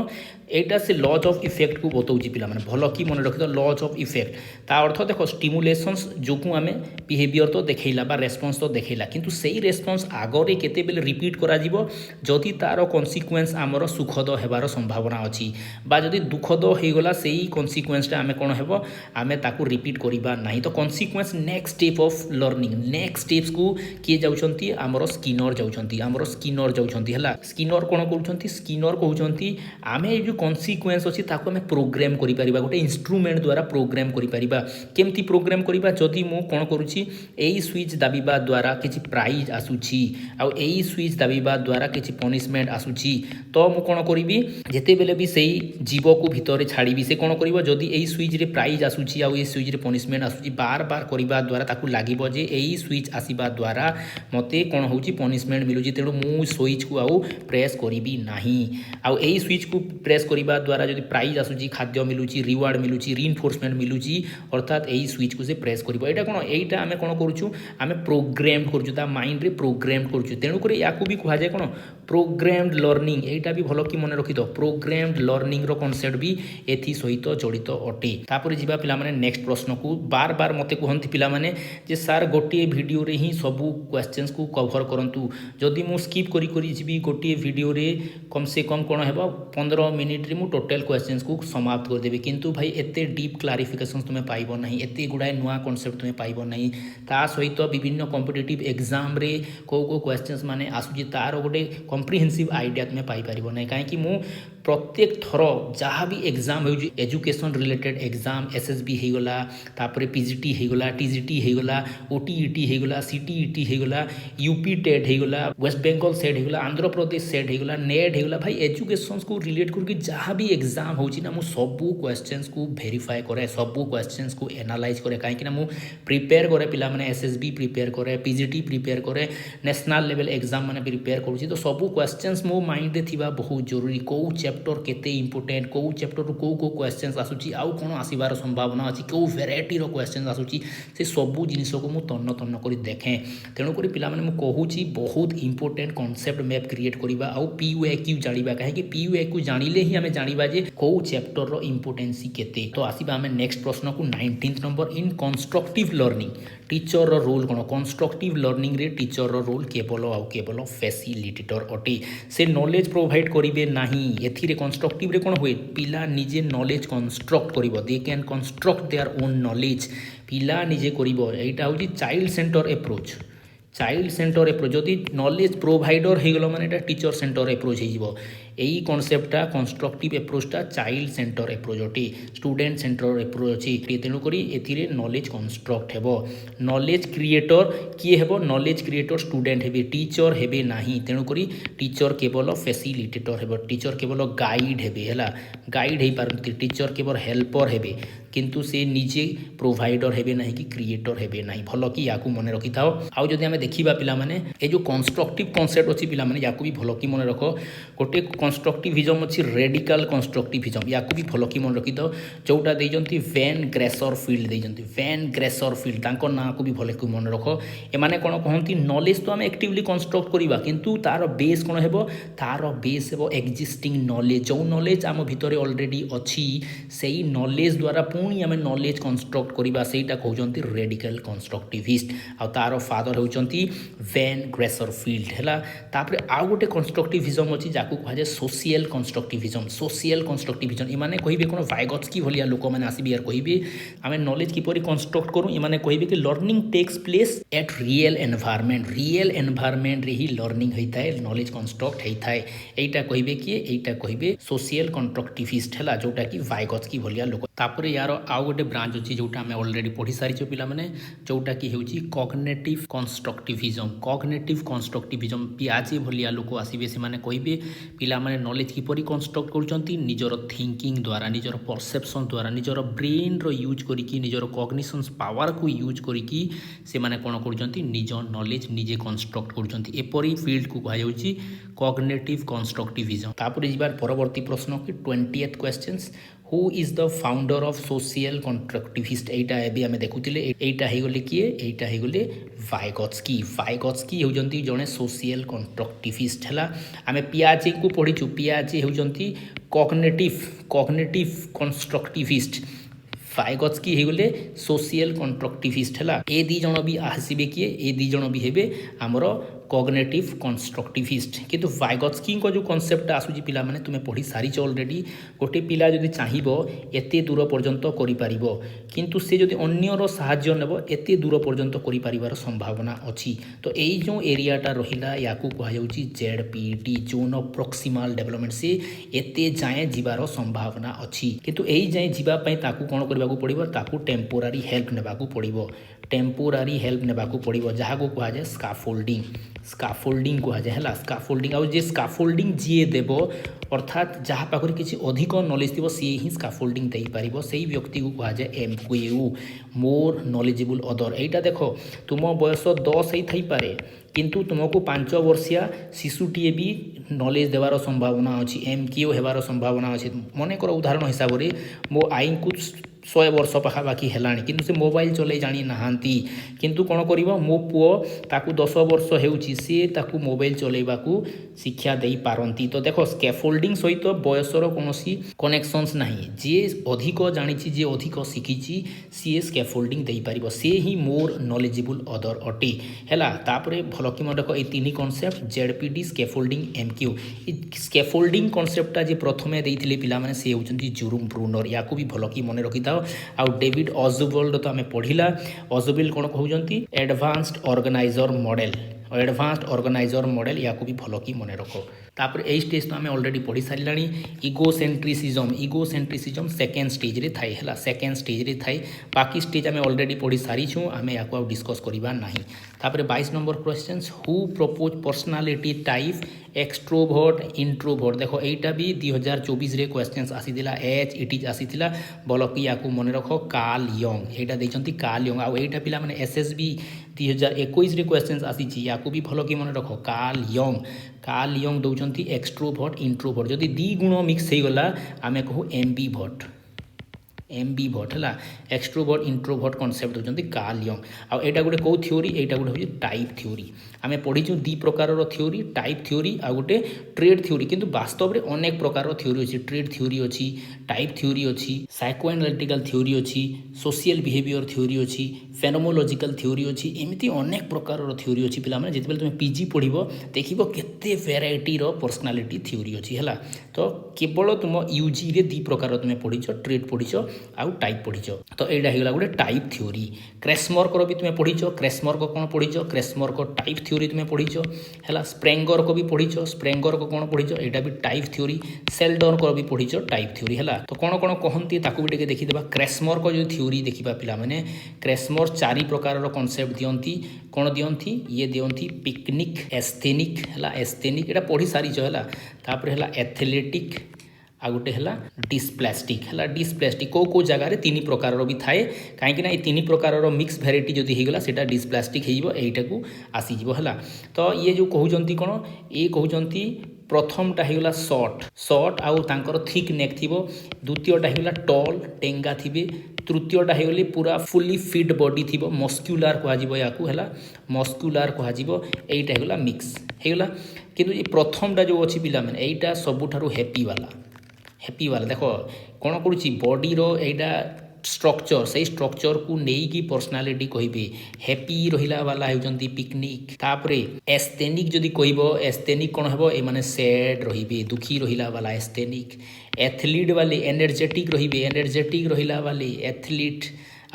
यहाँ से लज ऑफ इफेक्ट को बताऊँगी पे भल कि मन रखी लज ऑफ इफेक्ट ता अर्थ देख स्टिमुलेशंस जो आम बिहेवियर तो देखला रेस्पॉन्स तो देखला किंतु सही रेस्पॉन्स आगे केते बेले रिपीट करा जदि तार कन्सिक्वेन्स आमर सुखद होबार संभावना अच्छी जदि दुखद होगला से कन्सिक्वेन्सटा आम कौन हो आम ताकू रिपीट करवा ना तो consequence next step of learning next steps को किए जाउछंती आमर स्किनर जाउछंती है स्किनर कौन कहते स्किनर कहते आम जो कन्सिक्वेन्स अच्छी ताको आम प्रोग्राम करि परिबा गोटे इंस्ट्रूमेंट द्वारा प्रोग्राम करि परिबा केमती प्रोग्राम करिबा जदि मु कोन करूछि एई स्विच दाबिबा द्वारा किछि प्राइज आसुछि आ एई स्विच दाबिबा द्वारा किछि पनिशमेंट आसुछि तो मु कोन करिबि जेते बेले भी सेई जीव को भितर छाड़ीबि से कोन करिबो जदि एई स्विच रे प्राइज आसुछि आ एई स्विच रे पनिशमेंट आसुछि बार बार करिबा द्वारा ताकू लागिबो जे एई स्विच आसीबा द्वारा मते कौन होची पनिशमेंट मिलूची तेणु मु स्विच को आउ प्रेस करिबि नाही आउ एई स्विच को प्रेस करिबा द्वारा जदि प्राइज आसुची खाद्य मिलूची रिवार्ड मिलूची रिइनफोर्समेंट मिलूची अर्थात एई स्विच को से प्रेस करिबो एटा कोन एटा आमे कोन करूछु आमे प्रोग्राम करछु ता माइंड रे प्रोग्राम करछु तेणु करे याकू भी कहा जाय कोन प्रोग्राम्ड लर्निंग एटा भी भलो कि मन रखि दो प्रोग्राम्ड लर्निंग रो कांसेप्ट भी एथि सहित जड़ित अटे तापर जिबा पिला माने नेक्स्ट प्रश्न को बार बार मते कहंती पिला माने जे सर गोटे वीडियो रे ही सबू क्वेश्चंस को कवर करंतु जदि मु स्किप करी करी जिबी गोटे वीडियो रे कम से कम कोन हेबा 15 मिनिट रे मु टोटल क्वेश्चंस को समाप्त कर देबे किंतु भाई एते डीप क्लारिफिकेशंस तुमे पाइबो नाही एते गुडा नुवा कांसेप्ट तुमे पाइबो नाही ता सहित विभिन्न कॉम्पिटिटिव एग्जाम रे को क्वेश्चंस माने आसुजी तार गोटे कॉम्प्रिहेंसिव आइडिया तुमे पाई परिबो नाही काहे कि मु प्रत्येक थर जहाँ भी एग्जाम हो एजुकेशन रिलेटेड एग्जाम एसएसबी होगला तापर पीजीटी होगला टीजीटी होगला ओटीईटी होगला सीटीईटी होगला यूपी टेट होगला वेस्ट बेंगल सेट होगला आंध्र प्रदेश सेट होगला नेट होगला भाई एजुकेशन को रिलेट करके जहाँ भी एग्जाम होची ना मु सबू क्वेश्चंस को वेरीफाई करे सबू क्वेश्चंस को एनालाइज करे कहीं मु प्रिपेयर करे पिला माने एसएसबी प्रिपेयर करे पीजीटी प्रिपेयर करे नेशनल लेवल एग्जाम माने प्रिपेयर करूची तो सबू क्वेश्चंस मो माइंड रे थिबा बहुत जरूरी को चैप्टर केते इंपोर्टेंट को चैप्टर को क्वेश्चंस आसुची आउ कोन आसीबार संभावना अछि को वेराइटी रो क्वेश्चंस आसुची से सबू जिनिस को मु तन्न तन्न करी देखे तेणु करी पिला माने मु कहूची बहुत इंपोर्टेंट कांसेप्ट मैप क्रिएट करिबा आउ पीयूएक्यू जानिबा काहे कि पीयूएक्यू जानिले ही हमें जानिबा जे को चैप्टर रो इंपोर्टेंसी केते तो आसीबा हमें नेक्स्ट प्रश्न को 19th number in constructive learning teacher रो रोल कोन कंस्ट्रक्टिव लर्निंग रे टीचर रो रोल केवल फैसिलिटेटर अटे से नॉलेज प्रोवाइड करिवे नाही एथिरे कंस्ट्रक्टिव रे कोन होय पिला निजे नॉलेज कंस्ट्रक्ट करिवो they can construct their own knowledge पिला निजे करिवो एटा होची चाइल्ड सेंटर अप्रोच जदि नॉलेज प्रोवाइडर हो गलो माने एटा टीचर सेंटर अप्रोच हो यही कॉन्सेप्टा कंस्ट्रक्टिव अप्रोचटा चाइल्ड सेंटर अप्रोच अटे स्टूडेंट सेंटर अप्रोच अच्छी तेणुक ए नॉलेज कंस्ट्रक्ट हेबो नॉलेज क्रिएटर किए हेबो नॉलेज क्रिएटर स्टूडेंट हेबे टीचर हेबे नाही तेणुक टीचर केवल फैसिलिटेटर हेबो टीचर केवल गाइड हेबे हला गाइड हे पारंती टीचर केवल हेल्पर हेबे किंतु से निजे प्रोवाइडर हेबे नाही कि क्रिएटर हेबे नाही भलो कि याकू मने रखि थाओ आउ जदि हमें देखिबा पिला माने ए जो कंस्ट्रक्टिव कांसेप्ट अछि पिला माने याकू भी भलो कि मने रखो गोटे कंस्ट्रक्टिविज्म अच्छी रेडिकल कंस्ट्रक्टिविज्म या भी भल कि मन रखी दो जोटा देइजंती वैन ग्रेसर फील्ड तांको ना को भी भल कि मन रख एमाने कोन कहंती नॉलेज तो हम एक्टिवली कंस्ट्रक्ट करिबा किंतु तार बेस कोन हेबो तार बेस हेबो एक्जिस्टिंग नॉलेज जो नॉलेज आम भितरे ऑलरेडी अछि सेही नॉलेज द्वारा पुणी आम नॉलेज कंस्ट्रक्ट करिबा सेटा कहउजंती रेडिकल कंस्ट्रक्टिविस्ट आ तार फादर होउजंती वैन ग्रेसर फील्ड हैला तापरे आ गोटे कंस्ट्रक्टिविज्म अछि जाकू कहा जाय सोशियल कंस्ट्रक्टिविज्म इमाने कहिबे कोन वाइगोत्स्की भलिया लोक माने आसीबे यार कहिबे आमे नॉलेज किपरि कंस्ट्रक्ट करू इमाने कहिबे कि learning takes place at real environment रे ही लर्निंग होइताय नॉलेज कंस्ट्रक्ट होइताय एटा कहिबे कि एटा कहिबे सोशियल कंस्ट्रक्टिविस्ट हला जोटा कि वाइगोत्स्की भलिया लोक तापरे यार आउ गोटे ब्रांच अछि जोटा आमे ऑलरेडी पढी सारी छ पिला माने जोटा कि हेउची कॉग्निटिव कंस्ट्रक्टिविज्म पियाजे भलिया लोक आसीबे से माने कहिबे पिला माने नॉलेज किपरि कंस्ट्रक्ट करूचंती निजर थिंकिंग द्वारा निजर परसेप्शन द्वारा निजर ब्रेन रो यूज करिकी निजर कॉग्निशंस पावर को यूज करिकी से माने कोन करूचंती निज नॉलेज निजे कंस्ट्रक्ट करूचंती एपरि फील्ड को कहा जाउची कॉग्निटिव कंस्ट्रक्टिविज्म तापरे जिबार परवर्ती प्रश्न कि 20th questions who is the founder of social constructivist Etah AB आमे देखुतिले एटा हेगले किए एटा हेगले वाइगोत्स्की होजंती जने सोशियल कंस्ट्रक्टिविस्ट हला आमे पियाजे को पढिचु पियाजे होजंती कॉग्निटिव कंस्ट्रक्टिविस्ट वाइगोत्स्की हेगले सोशियल कंस्ट्रक्टिविस्ट हला ए दी जण भी आसीबे किए ए दी जण भी हेबे हमरो कॉग्निटिव कंस्ट्रक्टिविस्ट किंतु वाइगोत्स्की को जो कॉन्सेप्ट आसुची पिला माने तुमे पढी सारी छ ऑलरेडी गोटे पिला जदी चाहिबो एते दूर पर्यंत करि पारिबो किंतु से जदी अन्यर सहाय्य नेबो एते दूर पर्यंत करि पारिबार संभावना अछि तो एई जो एरियाटा रहिला याकू कहा जाउची ZPD zone of proximal development से एते जाय जिबार संभावना अछि किंतु एई जाय जिबा पय ताकू कोन करबाकू पड़िबो ताकू टेम्पोरारी हेल्प नेबाकू पड़िबो जहा को कहा जाय स्काफोल्डिंग कहा जाय हला स्काफोल्डिंग आ जे स्काफोल्डिंग जिए देबो अर्थात जहा पाखरे किछि अधिक नॉलेज थिबो से ही स्काफोल्डिंग देई पारिबो सेही व्यक्ति को कहा जाय एमक्यू मोर नॉलेजेबल अदर एटा देखो तुम बयस 10 ही थई पारे किंतु तुमको 5 वर्षिया शिशुटीए भी नॉलेज देवार संभावना अच्छी एमक्यू हेबार संभावना अच्छी मन कर उदाहरण हिसाब से मो आई को 100 वर्ष पाखापाखि हेलाणी किंतु से मोबाइल चलै जानी नहांती किंतु कोन करिवो मो पुओ ताकू 10 वर्ष हेउची से ताकू मोबाइल चलैबाकू शिक्षा देई पारंती तो देखो स्कैफोल्डिंग सहित बयसर कोनोसी कनेक्शंस नाही जे अधिक जानिछि जे अधिक शिखिछि सी स्कैफोल्डिंग देई पारिबो से ही मोर नॉलेजेबल अदर अटे हेला तापरे भलो कि देखो ए तीनी कांसेप्ट जेडपीडी स्कैफोल्डिंग एमक्यू स्कैफोल्डिंग कांसेप्टटा जे प्रथमे देइथिले पिला माने से होचंती जुरुम ब्रूनर याकू भी भलो कि मने रखिता आउ डेविड ऑजबोल्ड तो आमे पढ़िला ऑजबोल्ड कोन कहउजंती एडवांस्ड ऑर्गेनाइजर मॉडल याकू भी भलो कि मने रखो तापर ए स्टेज तो आमे ऑलरेडी पढ़ी सारिलानी इगोसेंट्रिसिज्म सेकेंड स्टेज रे थाई हला सेकेंड स्टेज रे थाई बाकी स्टेज आमे ऑलरेडी पढ़ी सारी छु आमे याकू डिस्कस करिबा नाही तापर 22 number questions who propose personality type extrovert introvert देखो एटा भी 2024 रे क्वेश्चंस आसीदिला एच इट इज आसीदिला बोलो कि याकू मने रखो कार्ल यंग एटा दैचंती कार्ल यंग आ एटा पिला माने एसएसबी 2021 रे क्वेश्चंस आसीची याकू भी भलो कि मने रखो कार्ल यंग दौचंती एक्सट्रोवर्ट इंट्रोवर्ट जदी दी गुण मिक्स हे गला आमे कहू एम्बीवर्ट हला एक्सट्रोवर्ट इंट्रोवर्ट कांसेप्ट दौचंती कार्ल यंग आ एटा गुटे को थ्योरी एटा गुटे होई टाइप थ्योरी आमे पढिछु दी प्रकार रो थ्योरी टाइप थ्योरी आ गुटे ट्रेड थ्योरी किंतु वास्तव रे अनेक प्रकार रो थ्योरी अछि ट्रेड थ्योरी अछि टाइप थ्योरी अछि साइकोएनालिटिकल थ्योरी अछि सोशल बिहेवियर थ्योरी अछि फेनोमोलॉजिकल थ्योरी अछि एमिति अनेक प्रकार रो थ्योरी अछि पिला माने जेतबेल तुमे पीजी पढिबो देखिबो केते वैरायटी रो पर्सनालिटी थ्योरी अछि हला तो केवल तुम यूजी रे दी प्रकार रो तुमे पढिछो ट्रेड पढिछो आउ टाइप पढिछो तो एडा हेगला गुटे टाइप थ्योरी क्रेसमर को भी तुमे पढिछो क्रेसमर को कोन पढिछो क्रेसमर को टाइप थ्योरी तुमे पढिछो हला स्प्रेंगर को भी पढिछो स्प्रेंगर को कोन पढिछो एटा भी टाइप थ्योरी सेल्डन को भी पढिछो टाइप थ्योरी हला तो कोन कोन कहंती ताकू भी देखि देबा क्रेसमर को जो थ्योरी देखिबा पिला माने क्रेसमर चारि प्रकार रो कांसेप्ट दियंती कोन दियंती ये दियंती पिकनिक एस्थेनिक हला एस्थेनिक एटा पढी सारी छ हला तापर हला एथलेटिक आ गोटे है डिस्प्लास्टिक को जगार तीन प्रकार भी थाए कहीं ये तीन प्रकार मिक्स भेराइटी जदि होगा से डिस्प्लास्टिक होटा को आसीज है तो ये जो कहते कौन ये कहते प्रथमटा होगा सर्ट आउ तांकर थिक नेक थी द्वितीयटा होगा टल टेंगा थी तृतीयटा होगले पूरा फुली फिट बॉडी थी मस्क्युलार कह मस्क्युलार कह यहीटा होगा मिक्स होगा किंतु ये प्रथमटा जो अच्छी पिला मैंने यहीटा सबुठारु हैप्पी वाला देखो कौन करुच्ची बॉडी रो एटा स्ट्रक्चर से स्ट्रक्चर को नहीं पर्सनालीटी कहे हैप्पी रहिला वाला होती पिकनिक तापर एस्थेनिक जदि कह एस्थेनिक कौन हम ये सैड रे दुखी रहिला वाला एस्थेनिक एथलीट वाले एनर्जेटिक रे एनर्जेटिक रहिला वाले एथलीट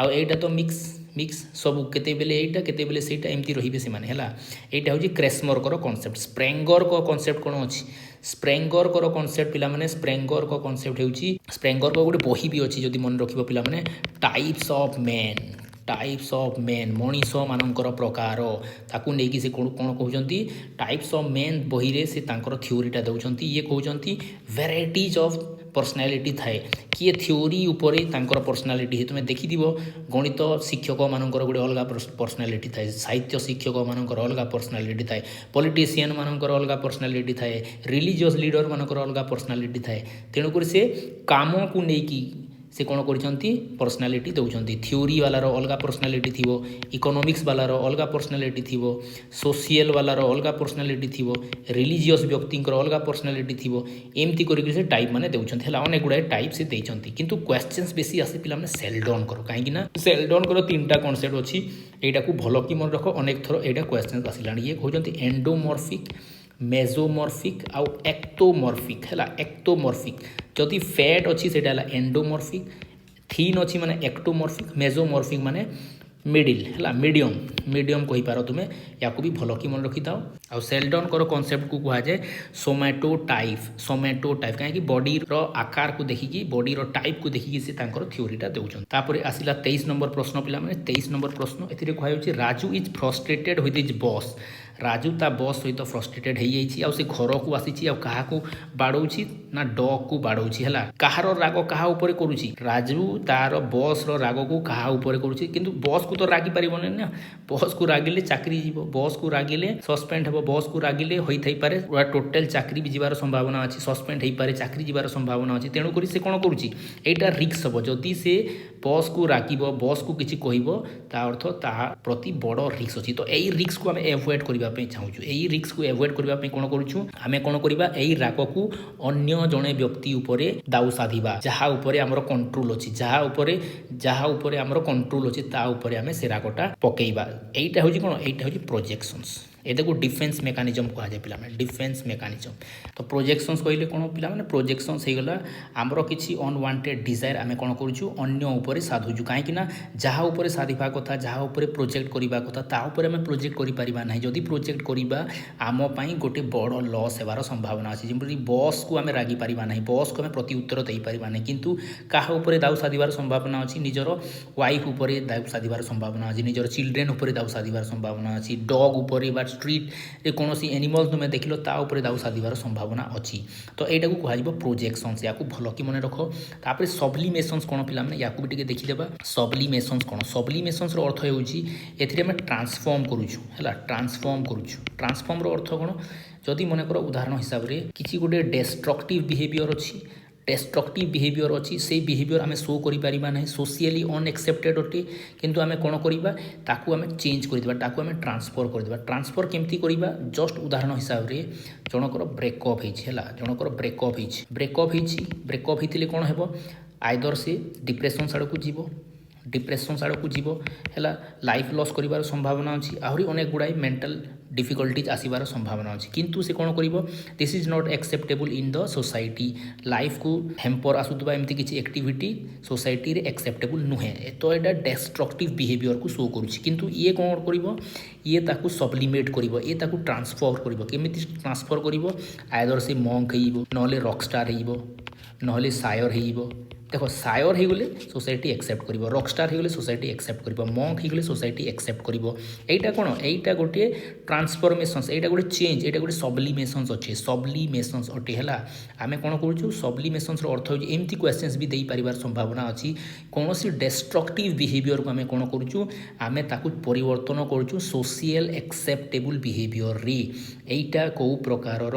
आउ एटा तो मिक्स मिक्स सब केते बेले एटा केते बेले सेटा एमती रहिबे से माने हला एटा होची क्रेसमर कॉन्सेप्ट स्प्रेंगर को कॉन्सेप्ट कोन अछि स्प्रेंगर को कॉन्सेप्ट पिला माने स्प्रेंगर को कॉन्सेप्ट होची स्प्रेंगर को गोटे बही भी अछि जदि मन रखिबो पिला माने टाइप्स ऑफ मेन मनीष मानकर प्रकार ताकू नहीं से कौन कहते टाइप्स ऑफ मेन बही रे से तांकर थ्योरीटा दउचंती ये कहते वेराइटीज ऑफ पर्सनालीटी थाए किए थ्योरी उपर तांकर पर्सनालीटी है तुम्हें देखि गणित शिक्षक मानकर गोटे अलग पर्सनालीटी थाए साहित्य शिक्षक मानकर अलग पर्सनालीटी थाए पॉलिटिशियन मानकर अलग पर्सनालीटी थाए रिलीजियस लीडर मानकर अलग पर्सनालीटी थाए तेणुकर से काम को लेकिन से कौन करछंती पर्सनालीटी दउचंती थ्योरी वालार अलग पर्सनालीटी थिवो इकोनॉमिक्स वालार अलग पर्सनालीटी थिवो सोशल वालार अलग पर्सनालीटी थिवो रिलीजियस व्यक्तिंकर अलग पर्सनालीटी थिवो एमती करिक से टाइप माने दउचंती हला अनेक गुडा टाइप से देइचंती किंतु क्वेश्चंस बेसी आसे पिला माने सेल्डन करो काहे कि ना सेल्डन करो तीनटा कांसेप्ट अछि एटा को भलो कि मन रखो अनेक थरो एटा क्वेश्चंस आसिलानी ये कहउचंती एंडोमॉर्फिक मेसोमॉर्फिक आउ एक्टोमॉर्फिक है एक्टोमॉर्फिक जदि फैट अच्छी से एंडोमॉर्फिक थीन अच्छी माने एक्टोमॉर्फिक मेसोमॉर्फिक माने मिडिल है मीडियम कही पार तुम्हें या भी भल कि मन रखी था आ सेल्डन कर कॉन्सेप्ट को कह जाए सोमैटो टाइप कहीं बॉडी रो आकार को देखिकी बॉडी रो टाइप को देखिकी से तांकर थ्योरीटा देउछन तापर आसिला 23 नंबर प्रश्न पिला माने 23 नंबर प्रश्न एथिरे कहै होछि Raju is frustrated with his boss Raju ता बॉस सहित फ्रस्ट्रेटेड हो जाइए आउ से घर को आसी क्या बाड़ौछि ना डॉग को बाड़ौछि हला कहार राग कहा ऊपर करुछि राजू तार बॉस रो राग को कहा ऊपर करुछि किंतु बॉस को तो रागी पारिबने ना बॉस को रागिले चाकरी जीवो बॉस को रागिले सस्पेंड हेबो बॉस को रागिले होई थाई पारे पूरा टोटल चाकरी भी जीवार संभावना अछि सस्पेंड हेई पारे चाकरी जीवार संभावना अछि तेणु करी से कोन करुछि एटा रिस्क हबो जदि से बॉस को रागिबो बॉस को किछि कहिबो ता अर्थ ता प्रति बड़ रिस्क अछि तो एई रिस्क को हम एवॉइड करिबा चाहूँ यही रिस्क को एवॉइड करने कौन करूँ आम कौन करवा यही राग को अन्य जड़े व्यक्ति उपरे दाऊ साधा जहाँ उपरे आमर कंट्रोल अच्छी जहाँ उपरे आमर कंट्रोल अच्छी ता उपरे आम से रागटा पकेबा यहीटा हूँ कौन यहीटा हूँ प्रोजेक्शंस एटा को डिफेन्स मेकानिजम कह जाए पिला डिफेन्स मेकानिजम तो प्रोजेक्शंस कहले कौन पिला प्रोजेक्शंस हो गला आमर किसी अनवांटेड डिजायर आम कौन करूँ अन्य उपरे साधुचु कहीं जहाँ उपरे साधिबा कथा जहाँ उपरे प्रोजेक्ट करबा कथा ता उपरे आम प्रोजेक्ट करि परिबा नहीं जदि प्रोजेक्ट करबा आम पई गोटे बड़ लॉस हेबार संभावना अछि जेमति बॉस को आम रागी परिबा नहीं बॉस को आम प्रति उत्तर दे परिबा नहीं किंतु काहा उपरे दाऊ साधिबार संभावना अछि निजर वाइफ उपरे दाऊ साधिबार संभावना अछि निजर चिल्ड्रेन उपरे दाऊ साधिबार संभावना अछि डॉग उपरे बा स्ट्रीट रे कोनोसी एनिमल तुमे देखिलो ता उपरे दाऊ साधिबार संभावना अछि तो एटा को कहै जबो प्रोजेक्शंस याकू भलो कि मने रखो तापर सब्लिमेशंस कोन पिला माने याकू भी टिके देखि देबा सब्लिमेशंस कोन सब्लिमेशंस रो अर्थ हेउची एथिरे हम ट्रांसफॉर्म करूछु हला ट्रांसफॉर्म रो अर्थ कोन जदि मने करो उदाहरण हिसाब रे किछि गोटे डिस्ट्रक्टिव बिहेवियर अछि डिस्ट्रक्टिव बिहेवियर अच्छी से बिहेवियर आम शो करें ना सोशियली अनएक्सेप्टेड अटे किंतु आम कौन करवा ताकू आम चेंज करदेबा ताकू आम ट्रांसफर करदेबा ट्रांसफर केमती करवा जस्ट उदाहरण हिसाब रे जनकर ब्रेकअप है जनकर ब्रेकअप होते कौन है आइदर से डिप्रेशन साड़ को जीव डिप्रेशन साड़ को जीव है लाइफ लॉस कर संभावना अच्छी आहरी अनेक गुड़ाई मेंटल डिफिकल्टीज आसबार संभावना अच्छी किंतु से कौन कर this is not acceptable in the society life को हेम्पर आसुवा एमती किसी एक्टिविटी सोसाइटी रे एक्सेप्टेबल नुहे तो यहाँ डिस्ट्रक्टिव बिहेवियर को शो करुच्ची किंतु ये कौन कर ये ताकू सब्लिमेट कर ये ताकू ट्रांसफर कर केमिति ट्रांसफर कर आइदर से मंक हो ना रॉकस्टार हो ना सायर हो देख सायर हो गले सोसाइटी एक्सेप्ट कर रॉकस्टार हो गले सोसाइटी एक्सेप्ट कर मंक हो गले सोसाइटी एक्सेप्ट कर एटा कौन एटा गोटे ट्रांसफॉर्मेशंस एटा गोटे चेंज एटा गोटे सब्लिमेशंस अच्छे सब्लिमेशंस अटे है आम कौन करूँ सब्लिमेशंस अर्थ हो एमती क्वेश्चंस भी दे पारिबार संभावना अच्छी कौन सी डिस्ट्रक्टिव बिहेवियर को आम कौन करूँ आम ताकू परिवर्तन करूँ सोशियल एक्सेप्टेबल बिहेवियर रे एटा कौ प्रकार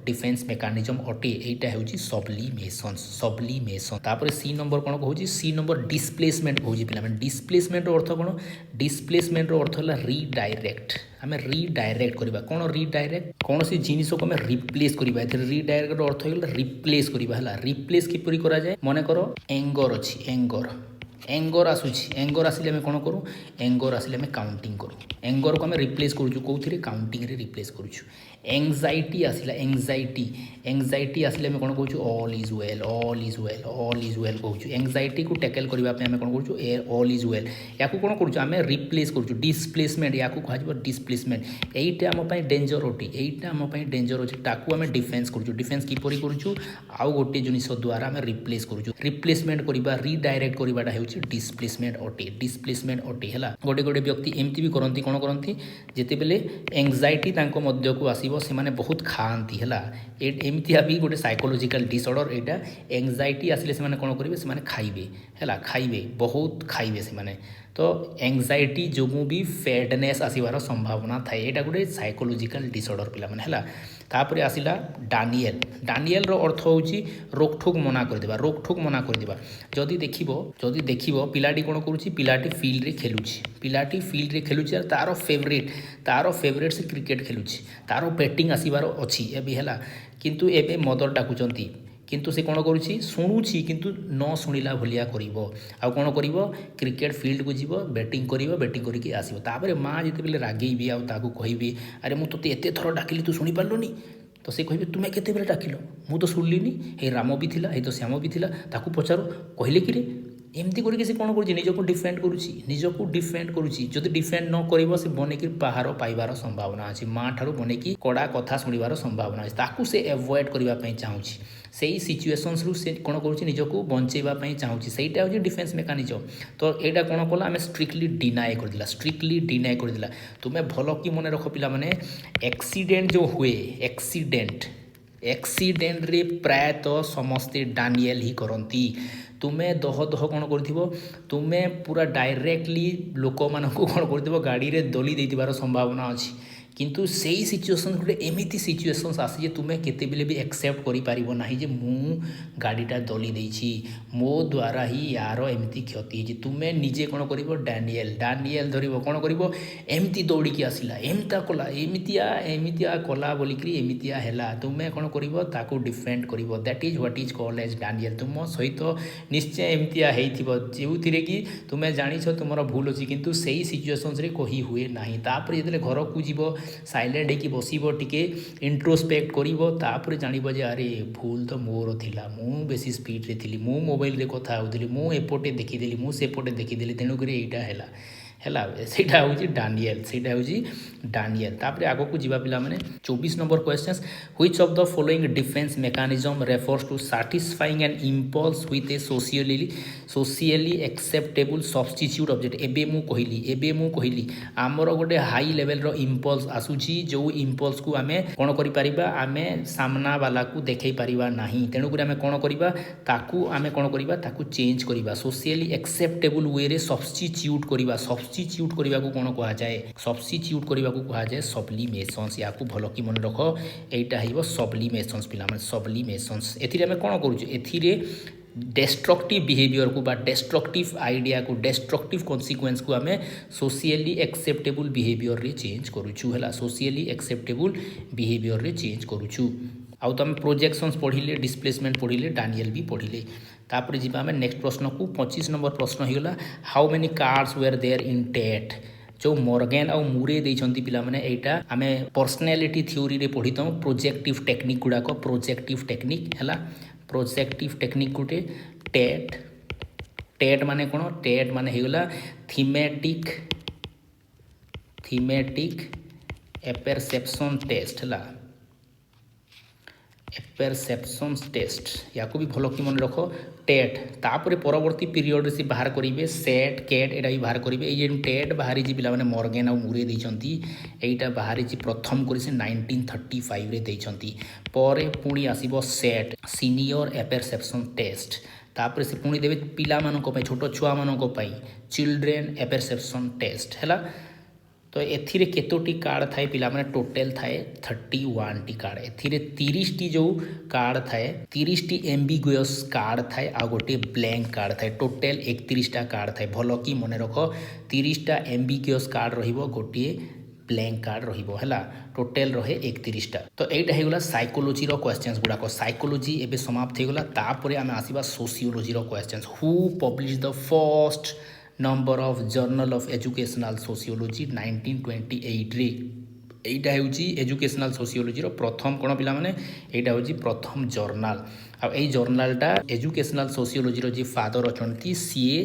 डिफेन्स मेकानिजम अटे एटा हूँ सब्लिमेशन तापर सी नंबर कौन कहूँ सी नंबर डिस्प्लेसमेंट कहूँ पिला डिस्प्लेसमेंट अर्थ कौन डिस्प्लेसमेंट अर्थ है रिडायरेक्ट आम रिडायरेक्ट करवा कौन रिडायरेक्ट कौन सी जिनिस को आम रिप्लेस करवा रिडायरेक्ट अर्थ हो रिप्लेस करवा है रिप्लेस किपरि करा जाए मन कर एंगर अच्छी एंगर एंगर आसूची एंगर आसिले आम कौन करूँ एंगर आसिले आम काउंटिंग करूँ एंगर को आम रिप्लेस करूँ कौन काउंटिंग रे रिप्लेस करूँ एंजाइटी आसिला एंजाइटी आसिले आम कौन कहूँ all is well all is well all is well कहूँ एंजाइटी को टैकल करने आम कौन करूँ ऑल इज वेल या कौन करूँ आम रिप्लेस करूँ डिस्प्लेसमेंट या कह डिस्प्लेसमेंट यहीटा आम डेंजर अटे यहीटा आम डेंजर अच्छे ताकू आम डिफेन्स करूँ डिफेन्स किपरि करूँ आउ गोटे जिनिस द्वारा आम रिप्लेस करूँ रिप्लेसमेंट करवा रिडायरेक्ट करवाटा हो डिस्प्लेसमेंट अटे है गोटे गोटे व्यक्ति एमती भी करती कौन करती जिते बेले एंजाइटी मध्य को आसो से माने बहुत खाती है एमती भी गोटे साइकोलोजिकल डिसऑर्डर यहाँ एंजाइटी आसिले से कौन करेंगे से खाइबे है खाइबे बहुत खाइबे से तो एंजाइटी जो भी फैटनेस आसबार संभावना थाए यहाँ गोटे साइकोलोजिकल डिसऑर्डर पे तापर आसला डानिएल अर्थ हूँ रोकठोक मना करदेबा रोकठोक मना करदेबा जदि देखिब पिलाटी कौन करुँची पिलाटी फील्ड रे खेलुची पिलाटी फील्ड रे खेलुची तार फेवरेट से क्रिकेट खेलुची तार बैटिंग आसबार अच्छी एबी है किंतु एबे मदर डाकुचंती किंतु से कौन करुँची शुणुची किंतु न शुणिला भलिया कौन कर क्रिकेट फील्ड को जीव बैटिंग करके आसो तापर माँ जिते रागेबी आगे कहबी अरे मुझे तोते एत थर डाकिली तू शुणी पार्लुनी तो से कहे तुम्हें केते बेले डाकिल मु तो शुणिली हे राम भी थिला हे तो श्याम भी थिला ताकू पचारो कहले कि रे एमती करके से कौन करुँची निजको डिफेंड करुँची जदि डिफेंड न कर से बनैकी बाहर पाइबार संभावना अच्छी माँ ठारू बनैकी कड़ा कथा शुणवार संभावना अच्छी ताकू से एवॉइड करने चाहूँगी से सिचुएशंस रु से कौन करुँची निजको बंचेवाई चाहूँगी सहीटा हूँ डिफेन्स मेकानिजम तो यहाँ कौन कला आम स्ट्रिक्टली डिनाए करदेला तुम्हें भल कि मन रख पिला माने एक्सीडेंट जो हुए एक्सीडेंट रे प्रायतः समस्ते डानिएल ही करती तुम्हें दह कौन कर तुम्हें पूरा डायरेक्टली लोक मान कौन कर गाड़ी रे दली देइतिबार संभावना अच्छी किंतु से सिचुएसन गोटे एमती सिचुएसन्स आसी तुम्हें केते बेले भी एक्सेप्ट करि पारिबो नाही जे मु गाड़ीटा दली देइछि मो द्वारा ही यार एमती क्षति है तुम्हें निजे कौन कर डानिएल धरब कौन कर एमती दौड़ी आसला एमता कला एमतिया कला बोलिकी एमतिया है तुम्हें कौन कर डिफेंड कर that is what is called as denial तुम सहित निश्चय एमतिया जो कि तुम्हें जानिछ तुम भूल अच्छी किंतु से सिचुएसन्स रे कही हुए नाही तापर जिते घर को जीव साइलेंट होकर बसब टिके इंट्रोस्पेक्ट कर जानव जे अरे भूल तो मोर थिला मु बेसी स्पीड रे थी मु मोबाइल रे कथा होउथली मु एपटे देखीदेली मु सेपटे देखीदेली तेणुक यहाँ है सेटा हूँ डानिएल तापर आग को जीवा पिला माने 24 number question which of the following defence mechanism refers to satisfying an impulse with a socially acceptable substitute object एबे मु कहली आमर गोटे हाई लेवल रो इम्पल्स आसूची जो इम्पल्स को आमे कौन करि परिबा आमे सामना वाला को देखै परिबा नाही तेणुक आमे कौन करिबा ताकू आमे कौन करिबा ताकू चेंज करिबा सोशियली एक्सेप्टेबल वे रे सब्स्टिट्यूट करिबा सब्स्टिट्यूट करने को कौन कहुए सब्लिमेशंस या भल कि मन रख यहाँ हो सब्लिमेशंस पिला सब्लिमेशंस एथिरे आमे कौन करूँ एथिरे डेस्ट्रक्टिव बिहेवियर को बा डेस्ट्रक्टिव आइडिया को डेस्ट्रक्टिव कन्सिक्वेन्स को आमे सोशियली एक्सेप्टेबल बिहेवियर रे चेंज करूँ है सोशियली एक्सेप्टेबल बिहेवियर रे चेंज करूँ आउ तो आम प्रोजेक्शंस पढ़िले डिस्प्लेसमेंट पढ़िले डानिएल भी पढ़िले तापर जी आम नेक्स्ट प्रश्न को 25 नंबर प्रश्न होगा how many cards were there in TET जो मॉर्गन आउ मुरे देइछंती पिला माने एटा आमे पर्सनालिटी थ्योरी रे पढ़ी तो प्रोजेक्टिव टेक्निक गुड़ाक प्रोजेक्टिव टेक्निक गोटे टेट माने कौन टेट माने होगा थीमेटिक एपरसेप्शन टेस्ट है परसेप्शन टेस्ट या भी भल कि मन रख टेट तापर परवर्ती पीरियड से बाहर करेंगे सेट कैट यहाँ भी बाहर करेंगे ये टेट बाहरी पे मॉर्गन आउ मुरे देइछंती एटा बाहरी प्रथम कर 1935 रे देइछंती पर पुणी आसीबो सेट सीनियर एपरसेप्शन टेस्ट तापर से पुणी देवे पिला मानक पई छोट छुआ मानक पई चिल्ड्रेन एपरसेप्शन टेस्ट है तो एथिरे केतोटी कार्ड थाए पिला माने टोटल थाए 31 टी कार्ड एथिरे 30 टी जो कार्ड थाए 30 टी एम्बिगुअस कार्ड थाए आ गोटे ब्लैंक कार्ड थाए टोटल 31 टा कार्ड थाए भल कि मन रख 30 टा एम्बिगुअस कार्ड रहिबो गोटे ब्लैंक कार्ड रहिबो हैला टोटल रहे 31टा तो एटा हेगला साइकोलॉजी रो क्वेश्चंस गुडाको साइकोलॉजी एबे समाप्त हेगला तापरे आमे आसीबा सोशियोलॉजी रो questions who publish the first number of journal of educational sociology 1928 रे एटा हेउची एजुकेशनल सोशियोलॉजी रो प्रथम कोन पिला माने एटा हेउची प्रथम जर्नल आ एई जर्नलटा एजुकेशनल सोशियोलॉजी रो जे फादर अछंती सीए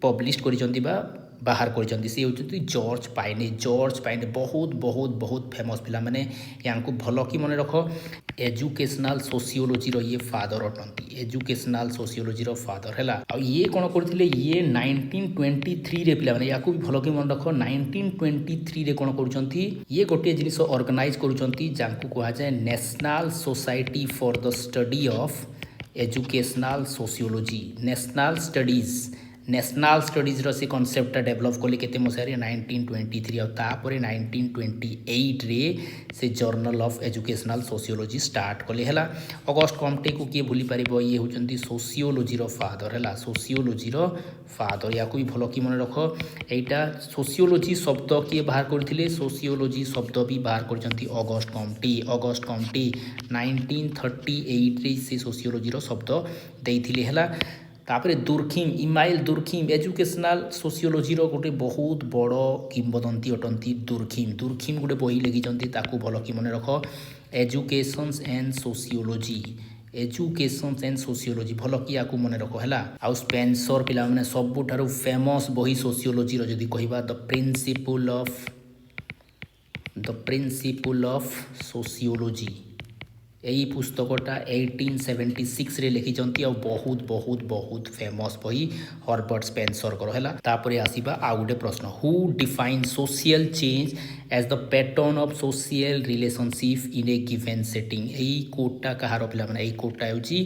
पब्लिश करिसंती बा बाहर कर सी होती जॉर्ज पाइने बहुत बहुत बहुत फेमस पिला माने यांको भल कि मन रख एजुकेशनल सोशियोलॉजी रो ये फादर अटंती एजुकेशनल सोशियोलॉजी रो फादर हैला आ ये कोन करथिले ये 1923 रे पिला माने याको भी भल कि मन रख 1923 रे कोन करूचंती ये गोटे जिनिस ऑर्गेनाइज करूचंती जांको कहा जाय national society for the study of educational sociology national studies रो से कॉन्सेप्ट डेवलप कले केते मसारे 1923 और तापरे 1928 रे से journal of educational sociology start कले हला अगस्त कमटे को किए भूली पारिबो ये होचंती सोशियोलॉजी रो फादर हला सोशियोलॉजी रो फादर याको भी भलो कि मन रखो एटा सोशियोलॉजी शब्द किए बाहर करथिले सोशियोलॉजी शब्द भी बाहर करचंती अगस्त कमटी 1938 रे से सोशियोलॉजी रो शब्द देइथिले हला तापरे इमाइल दुर्खिम एजुकेशनल सोशियोलॉजी रो गोटे बहुत बड़ किंबदंती अटंती दुर्खिम गोटे बही लिखिचंती ताकू भल कि मन रख एजुकेशंस एंड सोशियोलॉजी भल कि याकू मन रख हैला आउ स्पेंसर पिला माने सबुठारु फेमस बही सोशियोलॉजी रो जदी कहिबा द प्रिंसिपल ऑफ सोशियोलॉजी यही पुस्तकटा 1876 रे लिखिचंती और बहुत बहुत बहुत फेमस बही हर्बर्ट स्पेंसर कर हैला तापरे आसीबा आ गुटे प्रश्न who define social change as the pattern of social relationship in a given setting एई कोटा कहार पिला माने एई कोटा हेउची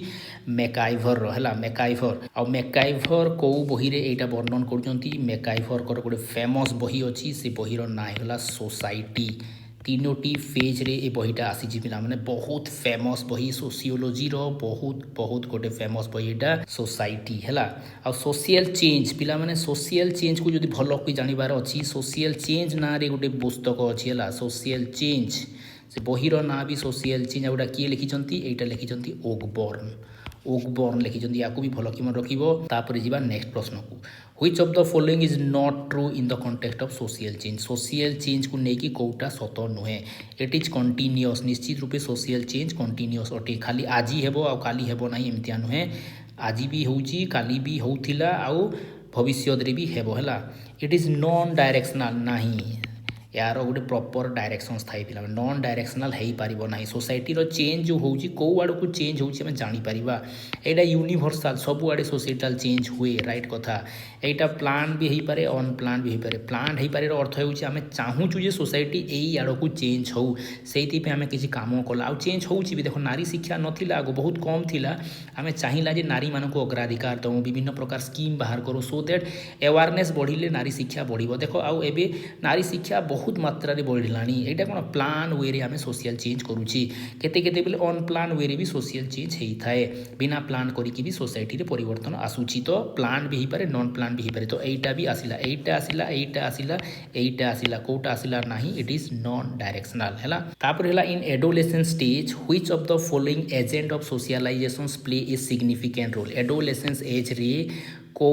मैकाइवर रो हैला मैकाइवर को बही रे एटा वर्णन करूचंती मैकाइवर कर गुटे फेमस बही अछि से बही रो ना हैला सोसाइटी तीनोटी फेज रे ए बहीटा आसी पिला माने बहुत फेमस बही सोशियोलॉजी रो बहुत गोटे फेमस बहीटा सोसाइटी हैला आ सोशल चेंज पिला माने सोशल चेंज को जदी भलो कि जानिबार अछि सोशल चेंज ना रे गोटे पुस्तक अछि हैला सोशल चेंज से बहीर ना भी सोशल चेंज आउटा किए लिखिचंती एटा लिखिचंती ओकबर्न लिखिचंती याको भी भलो कि मन रखिबो तापर जिबा नेक्स्ट प्रश्न को which of the following is not true in the context of social change को नेकी कोटा सत नुहे इट इज कंटिन्यूअस निश्चित रूपे सोशल चेंज कंटिन्यूअस अटे खाली आज हेबो आ काली हेबो नाही एमतिया नुहे आज भी होउची काली भी होउथिला आ भविष्य रे भी हेबो हला इट इज नॉन डायरेक्शनल नाही यार गोटे प्रॉपर डायरेक्शंस थाई पिला नॉन डायरेक्शनल है पारिबो नाही सोसाइटी रो चेंज जो होउची को आड़ को चेंज होउची हम जानि परिबा एटा यूनिवर्सल सब आड़े सोसाइटल चेंज हुए राइट कथा एटा प्लान भी हेई पारे अनप्लान भी हेई पारे प्लान हेई पारे अर्थ होउची हम चाहूचु जे सोसाइटी एई आड़ को चेंज हो सेति पे हम किछि काम कला आ चेंज होउची भी देखो नारी शिक्षा नथिला आगो बहुत कम थिला हम चाहिला जे नारी मानको अग्राधिकार दउ विभिन्न प्रकार स्कीम बाहर करो सो दैट अवेयरनेस बढ़िले नारी शिक्षा बढ़िबो देखो आ एबे नारी शिक्षा बहुत मात्रा रे बढ़िलानी एटा कोन प्लान वे रे हमें सोशल चेंज करूची केते केते बेले अनप्लान वे रे भी सोशल चेंज हेई थाए बिना प्लान करी की भी सोसाइटी रे परिवर्तन आसुची तो प्लान भी हेई पारे नॉन प्लान भी हेई पारे तो एटा भी आसिला एटा कोटा आसिला नाही इट इज नॉन डायरेक्शनल हैला तापर हैला in adolescence stage which of the following agent of socializations play a significant role adolescence age रे को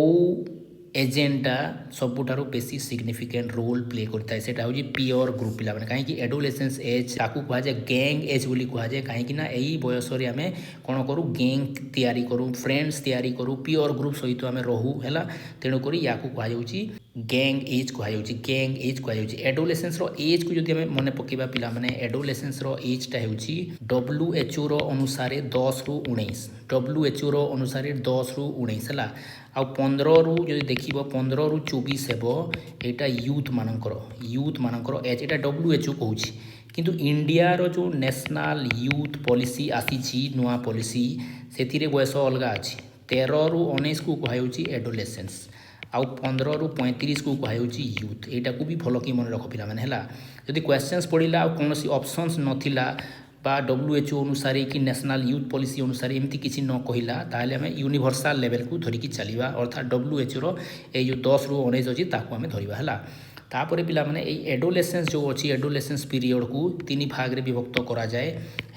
एजेंटा सबुठारु बेसी सिग्निफिकेंट रोल प्ले करता है सेटा होजी पियर ग्रुप पिला माने काहे कि एडोलेसेंस एज ताकू कहा जाय गैंग एज बोली कहा जाय काहे कि ना एई बयस रे हमें कोन करू गैंग तयारी करू फ्रेंड्स तयारी करू पियर ग्रुप सहित हमें रहू हैला तेणु करी याकू कहा जाउची गैंग एज कहा जाउची एडोलेसेंस रो एज को जदि हमें मने पकेबा पिला माने एडोलेसेंस रो एज टा होउची WHO रो अनुसार 10 रु 19 WHO रो अनुसार 10 रु 19 हला आ 15 रु जदि देखिबो 15 रु 24 हेबो एटा यूथ मानकर एज एटा WHO कहूची किंतु इंडिया रो जो नेशनल यूथ पॉलिसी आसीची नुआ पॉलिसी सेतिरे बयस अलगा अछि 13 रु 19 को कहउची एडोलेसेंस आउ 15 रु 35 को कहउची यूथ एटा को भी भलो कि मन रख पिला माने हला जदि क्वेश्चंस पडिला आ कोनोसी ऑप्शंस नथिला बा WHO अनुसार कि नेशनल यूथ पॉलिसी अनुसार एमती किसी न कहिला ताले हमें यूनिवर्सल लेवल को धरिकी चलिबा अर्थात WHO रो ए जो 10 रु 19 अछि ताको हमें धरिबा हला तापर पिला माने एई एडोलेसेंस जो अच्छी एडोलेसेंस पीरियड को तीन भाग रे विभक्त करा जाए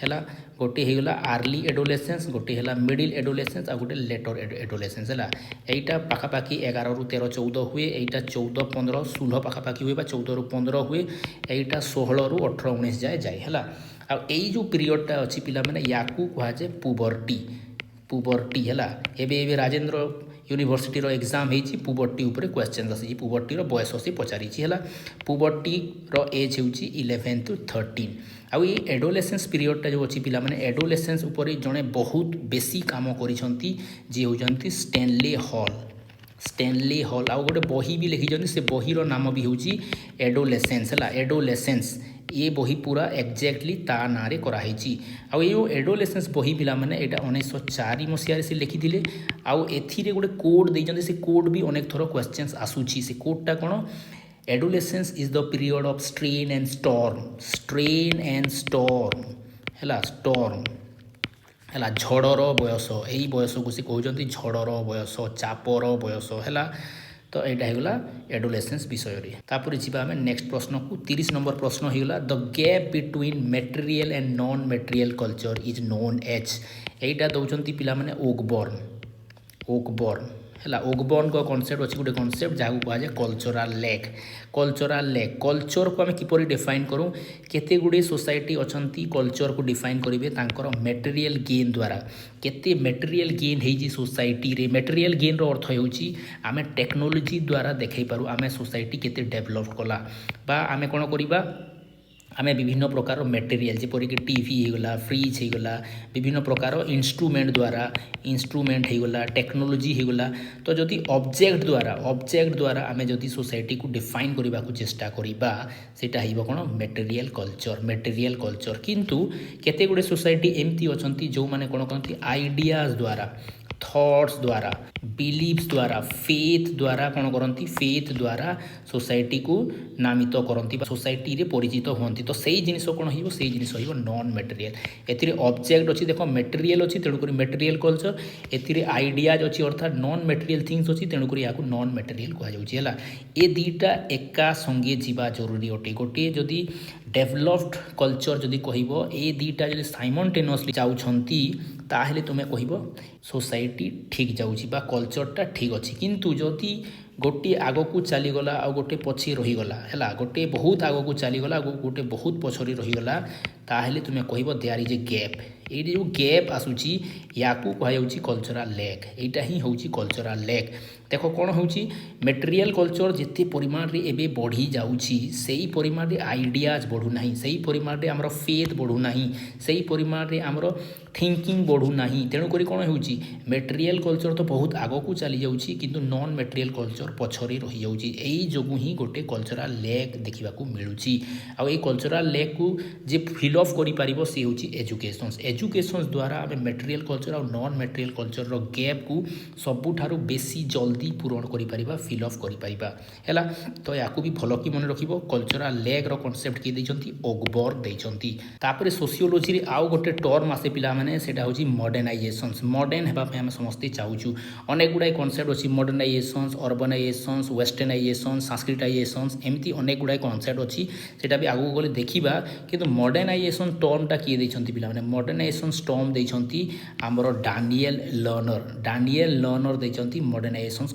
हैला गोटे हो गला आर्ली एडोलेसेंस गोटे है मिडिल एडोलेसेंस आ गोटे लेटर एडोलेसेंस है यहीटा पाखापाखि 11 ରୁ 13 14 हुए यहीटा 14 15 16 पाखापाखि हुए 14 ରୁ 15 हुए यहीटा 16 ରୁ 18 19 जाए जाए है आ जो पीरियडटा अच्छी पिला माने याकू कहुए पुबर्टी है एवं राजेंद्र यूनिवर्सिटी एग्जाम होती पुबर्टी उपर क्वेश्चन आसी पुबर्टी बयस से पचारि है पुबर्टी एज हो 11 to 13 आउ ये एडोलेसेंस पीरियडटा जो अच्छी पिला माने एडोलेसेंस उपर जड़े बहुत बेसी काम करिसेंती जे होजंती स्टैनली हॉल आउ गोटे बही भी लिखी से बहीर नाम भी हूँ एडोलेसेंस है एडोलेसेंस ये बही पूरा एक्जाक्टली ता ना रे कराई आउ ये एडोलेसेंस बही पिला माने एटा 1904 मसीह से लिखी आउ एथिरे गोटे कोड देइछन्ते से कोड भी अनेक थर क्वेश्चंस आसुची से कोडटा कोन adolescence is the period of strain and storm हैला स्टॉर्म है झड़र बयस यही बयस को सी कहते झड़र बयस चापर बयस है तो यहाँ होगा एडोलेसेंस विषय रे तापर जी आम नेक्स्ट प्रश्न को 30 नंबर प्रश्न होगा the gap between material and non material culture is known as यहीटा दौरान पिला माने ओकबर्न है ओकबर्न को कॉन्सेप्ट अच्छी गोटे कॉन्सेप्ट जहाँ कहुए कल्चरल लेक कल्चर को आम किपर डिफाइन करूँ केते गुड़े सोसाइटी अच्छी कल्चर को डिफाइन करेंगे तांकर मेटेरियल गेन द्वारा केते मेटेरियल गेन होती सोसाइटी रे मेटेरियल गेन रो अर्थ होची आम टेक्नोलोजी द्वारा देखई पारू आम सोसाइटी केते डेभलप कला बा आम कौन करवा आम विभिन्न प्रकार मेटेरियल जेपरिक टीवी होगला फ्रिज होगला विभिन्न प्रकार इंस्ट्रूमेंट होगला टेक्नोलोजी होगला तो जदि ऑब्जेक्ट द्वारा आम जदि सोसाइटी को डिफाइन करने को चेष्टा करिबा सेटा हिबो कोन मेटेरियल कल्चर किंतु केते गुडे सोसाइटी एमती अछंती जो माने कोन कहंती आइडियाज द्वारा थॉट्स द्वारा बिलीव्स द्वारा फेथ द्वारा कौन करती फेथ द्वारा सोसाइटी को नामित करती सोसाइटी रे परिचित होती तो सही जिनिस कौन हो सही जिनिस हो नॉन मेटेरियल एथिरे ऑब्जेक्ट अच्छी देख मेटेरियल अच्छी तेणुक मेटेरियल कल्चर एथिरे आइडियाज अच्छी अर्थात नॉन मेटेरियल थिंग्स अच्छी तेणुक या नॉन मेटेरियल कहुला ये दुईटा एका संगे जीवा जरूरी अटे गोटे जदि डेभलप्ड कल्चर जदि कहब ए दुईटा जदि साइमल्टेनियसली जाउछंती ताहले तुमे कहब सोसाइटी ठीक जाउछि बा कल्चरटा ठीक अच्छी किंतु जदि गोटे आग को चलीगला आ गोटे पछे रहीगला है गोटे बहुत आग को चलीगला गोटे बहुत पछरे रहीगला ताहले तुमे कहब देयर इज ए गैप ये जो गैप आसूची याकू कहुच्छी कल्चरल लैक यहाँ ही हूँ कल्चरल लैक देख कौन हूँ मेटेरियल कल्चर जिते परिमाण रे एबे बढ़ी जाउछि सेही परिमाण रे आइडियाज बढ़ुना सही परिमाण रे आमर फेथ बढ़ुना सही परिमाण रे आमर थिंकिंग बढ़ुना तेणुक कौन हो मेटेरियल कल्चर तो बहुत आग को चली जाउछि किंतु नॉन मेटेरियल कल्चर पछरे रही जाउछि एई जोगु ही गोटे कल्चरल लैक देखा मिलूँ आ कल्चरल लैक को जे फिल अप करि पारिबो से होछि एजुकेशन द्वारा आम मेटेरियल कल्चर और नॉन मेटेरियल कल्चर रो गैप को सबुठारु बेसी जल्दी पूरण करि परिबा फिल अप करि परिबा हैला तो याकू भी भल कि मन रखिबो कल्चरल लैक रो कांसेप्ट कि दैछंती ओकबर्न दैछंती तापरे सोशियोलॉजी रे आउ गोटे टर्म आसे पिला माने सेटा होछि मॉडर्नाइजेशंस मॉडर्न हेबा पे हम समस्ते चाहूछु अनेक गुडाई कांसेप्ट अछि मॉडर्नाइजेशंस अर्बनाइजेशंस वेस्टर्नाइजेशंस संस्कृताइजेशंस एमती अनेक गुडाई कांसेप्ट अछि सेटा भी आगु गले देखिबा किंतु मॉडर्नाइजेशन टर्मटा कि दैछंती पिला माने मॉडर्नाइजेशन टर्म दैछंती हमरो डानियल लर्नर दैछंती मॉडर्नाइजेशन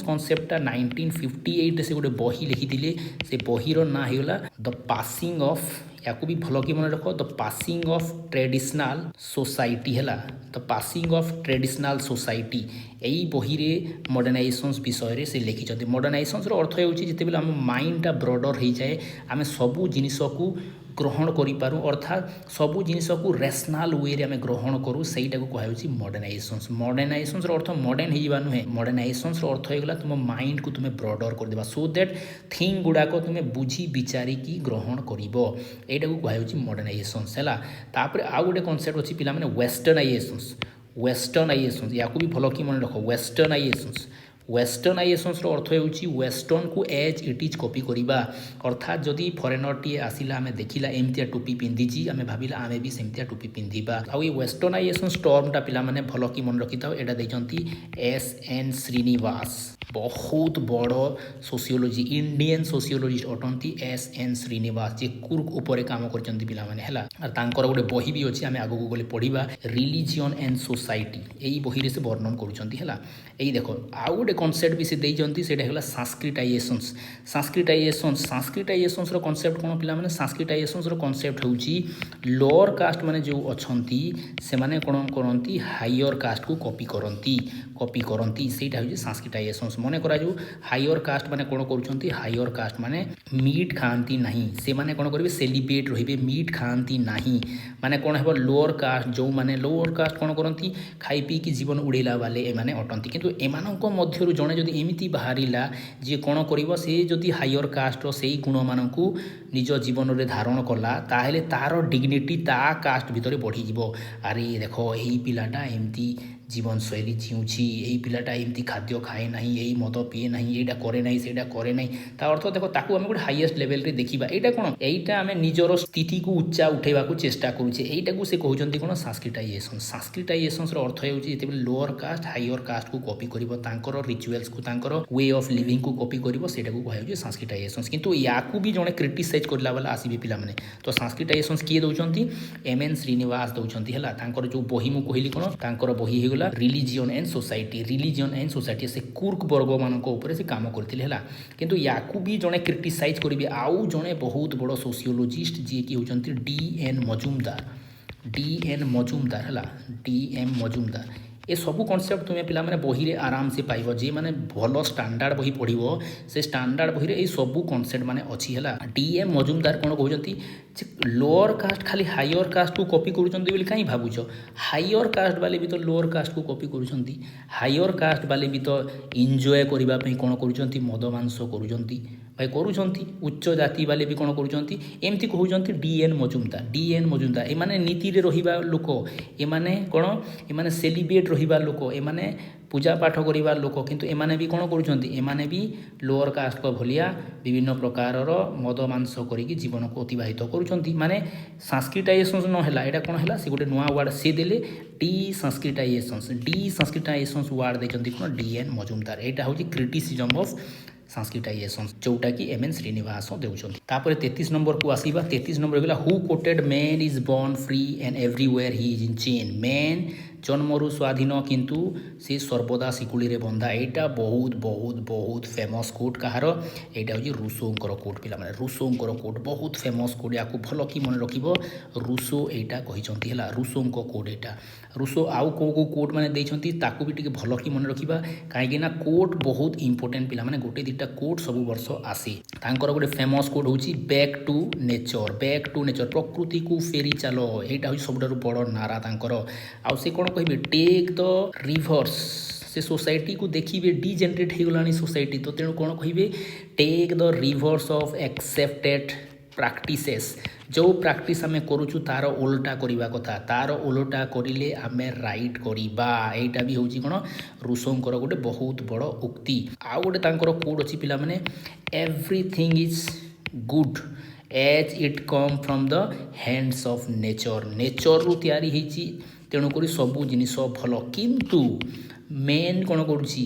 कॉन्सेप्टा 1958 से गोटे बही लिखी से बहीर ना होगा द पासिंग ऑफ या भी भल कि मन रख the passing of traditional society है the passing of traditional society यही बही रे मॉडर्नाइजेशन विषय से लिखिं मॉडर्नाइजेशन अर्थ होते आम माइंडटा ब्रॉडर हो जाए आम सबू जिनिस को ग्रहण करूँ अर्थात सबू जिनिस को रेशनाल वे रे आम ग्रहण करूँ सहीटा को कहुच्छी मॉडर्नाइजेशन अर्थ मॉडर्न होगा नुहे मॉडर्नाइजेशन अर्थ होगा तुम माइंड को तुम्हें ब्रॉडर करदेवा सो दैट थिंग गुड़ाक तुम्हें बुझी विचारिकी ग्रहण कर यहाँ को कहुच्छी मॉडर्नाइजेशन है तापर आउ गोटे कॉन्सेप्ट अच्छी पिला माने वेस्टर्नाइजेशन या भी भल कि मन रख वेस्टर्नाइजेशन्स अर्थ होउची वेस्टर्न को एज इट इज कॉपी करिबा अर्थात जदि फॉरेनर टी आसिला आमे देखिला एमतिया टोपी पिंधिची आमे भाबिला आमे भी सेमतिया टोपी पिंधिबा आ ये वेस्टर्नाइजेशन टर्मटा पिला माने भलो की मन रखिताओ एटा दैचंती एस.एन. श्रीनिवास बहुत बड़ सोशियोलोजी इंडियन सोशियोलोजिस्ट अटंती एस.एन. श्रीनिवास जे कुर्क उपरे काम करचंती पिला माने हला और तांकर गोटे बही भी अछि आमे आगो गले पढिबा रिलीजियन एंड सोसाइटी एई बही रे से वर्णन करूचंती हला एई देखो आउ गोटे कॉन्सेप्ट भी से दैचंती सेटा हला सांस्कृटाइजेशंस रो कॉन्सेप्ट कोन पिला माने सांस्कृटाइजेशंस रो कॉन्सेप्ट होउची लोअर कास्ट माने जो अछंती से माने कोन करंती हायर कास्ट को कॉपी करंती सेटा होउची सांस्कृटाइजेशंस मने करा जो हायर कास्ट माने कोन करूचंती हायर कास्ट माने मीट खांती नहीं से माने कोन करबे सेलिब्रेट रहिबे मीट खांती नहीं माने कोन हेबो लोअर कास्ट जो माने लोअर कास्ट कोन करंती खाई पी की जीवन उड़ेला वाले ए माने अटंती किंतु एमानंको मध्यरु जणे जदि एमिति बाहरिला जे कोन करिवो से जदि हायर कास्ट रो सेही गुण मानंकु निज जीवन रे धारण कला ताहेले तारो डिग्निटी ता कास्ट भितरे बढ़ी जिवो अरे देखो एही पिलाटा एमती जीवन शैली जीउछि एही पिलाटा एमती खाद्य खाए नहीं एही मद पिए नहीं एटा करे नहीं सेटा करे नहीं ता अर्थ देखो ताकू हम गोटे हाईएस्ट लेवल रे देखिबा एटा कोन एटा हमें निजरो स्थिति को उच्चा उठेबा को चेष्टा करूछे एटा को से कहउचंती कोन सांस्कृटाइजेशन रो अर्थ हेउछि एते लोअर कास्ट हायर कास्ट को कॉपी करिवो तांकर रिचुअल्स को तांकर वे ऑफ लिविंग को कॉपी करिवो सेटा को कहउछि सांस्कृटाइजेशन किंतु याकू भी जणे क्रिटिसाइज करला वाला आसीबे पिला माने तो सांस्कृटाइजेशन किए दउचंती एम.एन. श्रीनिवास दउचंती हला तांकर जो बही मु कहली कोन तांकर बही हेगला रिलीजियन एंड सोसाइटी से कुर्क वर्ग मानक ऊपर से काम करथिले हला किंतु याकू भी जणे क्रिटिसाइज करिवे आउ जणे बहुत बड़ सोशियोलॉजिस्ट जे कि होचंती डी.एन. मजुमदार हला डी.एम. मजुमदार ए सबू कॉन्सेप्ट तुम्हें पिला माने बही रे आराम से पाइबो जे माने भलो स्टैंडर्ड बही पढिबो से स्टैंडर्ड बही रे ए सबू कॉन्सेप्ट माने अछि हला डी.एम. मजुमदार कोन कहउचंती लोअर कास्ट खाली हायर कास्ट को कॉपी करूचंती बोली काई भाबुचो हायर कास्ट वाले भी तो लोअर कास्ट को कॉपी करूचंती हायर कास्ट वाले भी तो एन्जॉय करिबा पई कोन करूचंती मद मांस करूचंती भाई करूचंती उच्च जाति वाले भी कोन करूचंती एमती कहउचंती डी.एन. मजुमदार ए माने नीति रे रहिबा लोक ए माने कोन ए माने सेलिब्रेट रहिबा लोक ए माने पूजा पाठ करिबा लोक किंतु ए माने भी कोन करूचंती ए माने भी लोअर कास्ट को भलिया विभिन्न प्रकार रो मद मांस करिकि जीवन को अतिबाहित करूचंती माने सांस्कृटाइजेशन न हला एटा कोन हला से गोटे नुवा वर्ड से देले डी सांस्कृटाइजेशन वर्ड देचंती कोन डी.एन. मजुमदार एटा होची क्रिटिसिज्म ऑफ सांस्कृटाइजेशन जोटा कि एम.एन. श्रीनिवास देउछन तापर 33 नंबर को आसीबा 33 नंबर गेला who quoted man is born free and everywhere he is in chain man जन्मरु स्वाधीन किंतु से सर्वदा शिकुली रे बंधा एटा बहुत बहुत बहुत फेमस कोट कहार एटा होजी रूसोंकर कोट पिला माने रूसोंकर कोट बहुत फेमस कोट याकू भलो की मन रखिबो रूसो एटा कहिसंती हला रूसोंको कोट एटा रूसो आउ को कोट माने दैछंती ताकू भी टिके भलो की मन रखिबा काहेकि ना कोट बहुत इंपोर्टेंट पिला माने गोटे दिटा कोट सब वर्ष आसी तांकर गोटे फेमस कोट होची बैक टू नेचर प्रकृति को फेरी चलो एटा होची सबडर बड़ नारा तांकर आउ से कोन कहबे टेक द रिवर्स से सोसाइटी को देखिए डिजेनरेट हो गलानी सोसाइटी तो तेणु कौन कहे take the reverse of accepted practices जो प्रैक्टिस आम करुचु तार ओल्टा करवा कथा तार ओल्टा करिले आमे राइट करिबा एटा भी होची कोन रूसोंकर गोटे बहुत बड़ उक्ति आ गोटे तांकर कोड अछि पिला माने everything is good as it come from the hands of nature रु तैयारी हेची तेणुक सबू जिनिस भल किंतु मेन कौन करुच्ची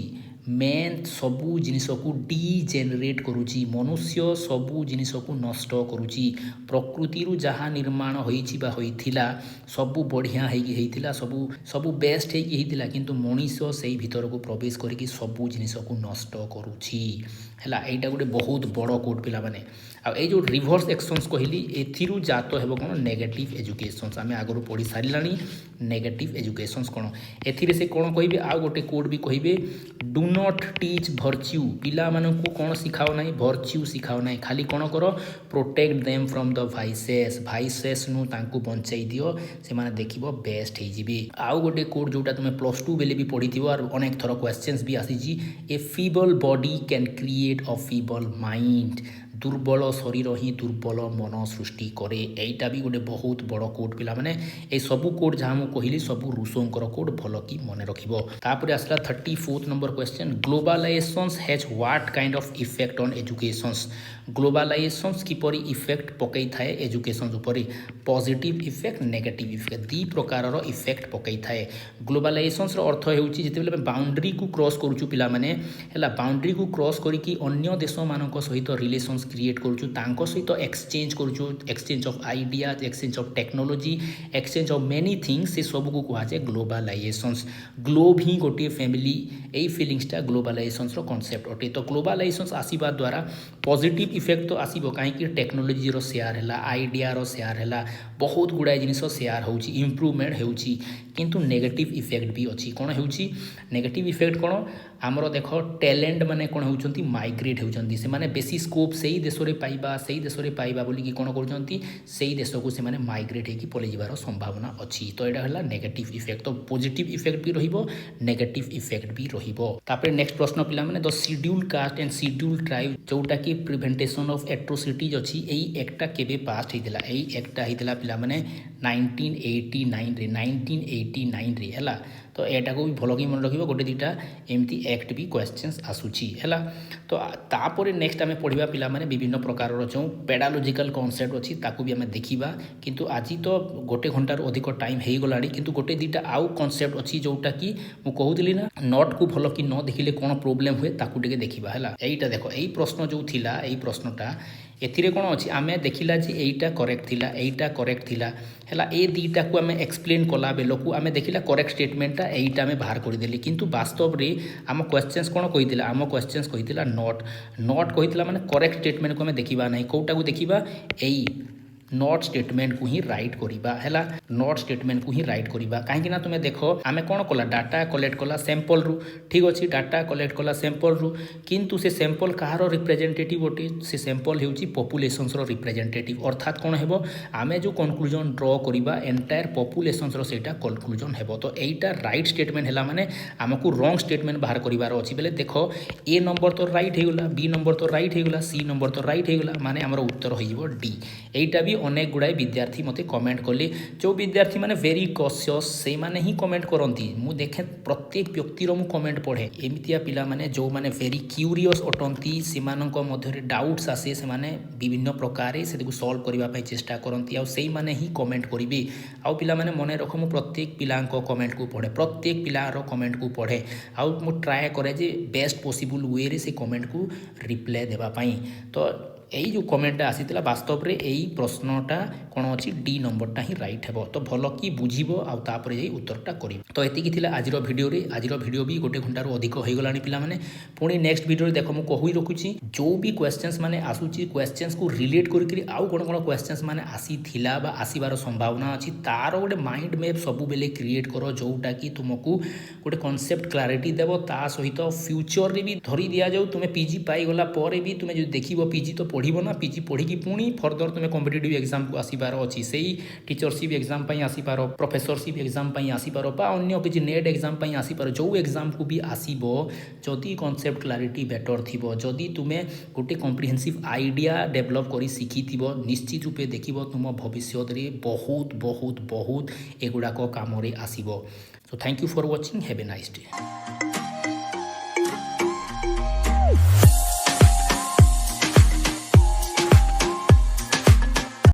मेन सबू जिनिस को डिजेनरेट करुच्ची मनुष्य सबू जिनिस को नष्ट करुच्ची प्रकृति जहाँ निर्माण होइथिला सबू बढ़िया होइथिला सबू बेस्ट होइथिला किंतु मनीष से भीतर को प्रवेश करके सबू जिनिस को नष्ट करुच्ची हैला एटा गोटे बहुत बड़ कोट पिला माने आ ए जो रिवर्स एक्शंस कहली एथिरु जात हेबो कोन नेगेटिव एजुकेशंस आमे आगरु पढ़ी सारिलानी नेगेटिव एजुकेशंस कोन एथिरे से कोन कहिबे आ गोटे कोड भी कहिबे डू नॉट टीच वर्च्यू पिला मानकु कोन सिखाओ नाही वर्च्यू सिखाओ नाही खाली कोन करो protect them from the vices नु तांकु बंचाई दियो से माने देखिबो बेस्ट हे जिबे आ गोटे कोड जोटा तुमे +2 बेले भी पढ़िथिबो और अनेक थरो क्वेश्चंस भी आसी जी a feeble body can create a feeble mind दुर्बल शरीर ही दुर्बल मन सृष्टि करे एटा भी गोटे बहुत बड़ कोड पिला माने ए सबू कोड जहाँ मुझे कहली सबू रूसोंकर कोड भल कि मन रखिबो। तापर आसला 34 number question globalizations has what kind of effect on educations. Globalizations किपरि इफेक्ट पकई थाए एजुकेशन उपरि पॉजिटिव इफेक्ट नेगेटिव इफेक्ट दी प्रकार इफेक्ट पकई थाए। ग्लोबालाइजेशंस रो अर्थ हेउची जेतेबेले बाउंड्री को क्रॉस करूछु पिला माने हैला बाउंड्री को क्रॉस करिकी अन्य देश मानक सहित रिलेशंस क्रिएट करूछु तांको सहित एक्सचेंज करूछु exchange of ideas exchange of technology exchange of many things से सब को कहा जाए ग्लोबालाइजेशंस। ग्लोब ही गोटे फैमिली यही फिलिंग्सटा ग्लोबालाइजेशंस रो कांसेप्ट अटे। तो ग्लोबालाइजेशंस आसीबा द्वारा पॉजिटिव इफेक्ट तो आसीबो कहीं टेक्नोलोजी रो शेयर है आइडिया रो शेयर है बहुत गुड़ाए जिनिस शेयर होउची इम्प्रूवमेंट होउची किंतु नेगेटिव इफेक्ट भी अच्छी कौन होउची नेगेटिव इफेक्ट कौन आमर देख टैलेंट माने कौन होउचंती माइग्रेट होउचंती से माने बेसी स्कोप सही देश रे पाइबा सही देश रे पाइबा बोली कि कौन करचंती सही देश को से माने माइग्रेट हेकी पलै जिवार संभावना अच्छी। तो एटा हला नेगेटिव इफेक्ट। तो पॉजिटिव इफेक्ट भी रहिबो नेगेटिव इफेक्ट भी रहिबो। तापर नेक्स्ट प्रश्न पिला माने the schedule caste and schedule tribe जोटा कि प्रिवेंटेशन ऑफ एट्रोसिटीज अच्छी एई एकटा केबे पास हेतिला एई एकटा हेतिला पिला माने 1989 रे 1989 रे हला। तो एटा को भी भल कि मन रखिबो गोटे दुटा एमती एक्ट भी क्वेश्चंस आसुची हैला। तो तापर नेक्स्ट आमे पढ़िबा पिला माने विभिन्न प्रकार जो पेडालॉजिकल कॉन्सेप्ट अच्छी ताकू भी आमे देखिबा किंतु आज तो गोटे घंटार अधिक टाइम हो गलानी किंतु गोटे दुटा आउ कॉन्सेप्ट अच्छी जोटा कि मु कहूली ना नोट को भल कि न देखिले कौन प्रोब्लेम हुए ताकू टिके देखिबा हैला। एईटा देखो एई प्रश्न जो थिला एई प्रश्नटा एथिरे कौन अच्छी आम देखला जे एईटा करेक्ट थिला एईटा करेक्ट थिला हैला ए दीटा को आम एक्सप्लेन कला बेलू आम देखला करेक्ट स्टेटमेंटा एईटा आम बाहर करदेली किंतु वास्तव रे आम क्वेश्चंस कौन कही आम क्वेश्चंस कही नॉट नॉट कही माने करेक्ट स्टेटमेंट को आम देखा ना कौटा को देखा एई नॉट स्टेटमेंट को ही राइट करिबा हैला नॉट स्टेटमेंट को ही राइट करिबा कहीं ना तुम देख आमे कौन कला डाटा कलेक्ट कला सैंपल रु ठीक अच्छे डाटा कलेक्ट कला सैंपल रु किंतु से सैंपल कहार रिप्रेजेंटेटिव अटे से सैंपल होउची पॉपुलेशंस रो रिप्रेजेंटेटिव अर्थात कौन हेबो आमे जो कंक्लूजन ड्रॉ करिबा एंटायर पॉपुलेशंस रो सेटा कंक्लूजन हेबो। तो एटा राइट स्टेटमेंट हैला माने हमकु रॉन्ग स्टेटमेंट बाहर करिवार अछि बेले देखो ए नंबर तो राइट हेगला बी नंबर तो राइट हेगला सी नंबर तो राइट हेगला माने हमर उत्तर होइबो डी। एटा भी अनेक गुड़ाए विद्यार्थी मते कमेंट कले जो विद्यार्थी माने वेरी कॉशियस से माने ही कमेंट करती मु देखे प्रत्येक व्यक्तिर मु कमेंट पढ़े एमितिया पिला माने जो माने वेरी क्यूरियस अटंती सेमानक मध्यरे डाउट्स आसे से माने विभिन्न प्रकार से सॉल्व करबा पई चेष्टा करती आ सेई माने ही कमेंट करिवे आ पिला माने मने रख मु प्रत्येक पिलांक कमेंट को पढ़े प्रत्येक पिलार कमेंट को पढ़े आ मु ट्राए करे जे बेस्ट पॉसिबल वे रे से कमेंट को रिप्लाई देबा पई। तो यही जो कमेंटा आसीला वास्तव रे यही प्रश्नटा कौन अच्छी डी नंबरटा ही राइट हेबो। तो भल कि बुझिबो आ तापर यही उत्तरटा करिबो। तो एतिकी थिला आजिर वीडियो रे आजिर वीडियो भी गोटे घंटार अधिक हो गलानी पिला माने पुणी नेक्स्ट वीडियो देख मु कहि रखुची जो भी क्वेश्चंस माने आसुची क्वेश्चंस को रिलेट करिकरी आउ कोन कोन क्वेश्चंस माने आसी थिला बा आसीबार संभावना अछि तार गोटे माइंड मैप सब बेले क्रिएट करो जोटा कि तुमको गोटे कांसेप्ट क्लैरिटी देबो ता सहित फ्यूचर रे भी धरि दिया जाऊ तुमे पीजी पाई गला परे भी तुमे जो देखिबो पीजी तो पढ़िबो ना पीजी पढ़ी पुणी फर्दर तुम कॉम्पिटिटिव एग्जाम को आसीबार अच्छी से टीचरशिप एग्जाम पर आसीपार प्रोफेसरशिप एग्जाम पर आसीपार अन्य किसी नेट एग्जाम पर आसीपार जो एग्जाम को भी आसीबो जदि कॉन्सेप्ट क्लैरिटी बेटर थिबो जदि तुमे गोटे कॉम्प्रिहेंसिव आइडिया डेवलप करी शिखिथिबो निश्चित रूपे देखिबो तुम भविष्य रे बहुत बहुत बहुत एगुड़ाक काम रे आसीबो। So thank you for watching have a nice day.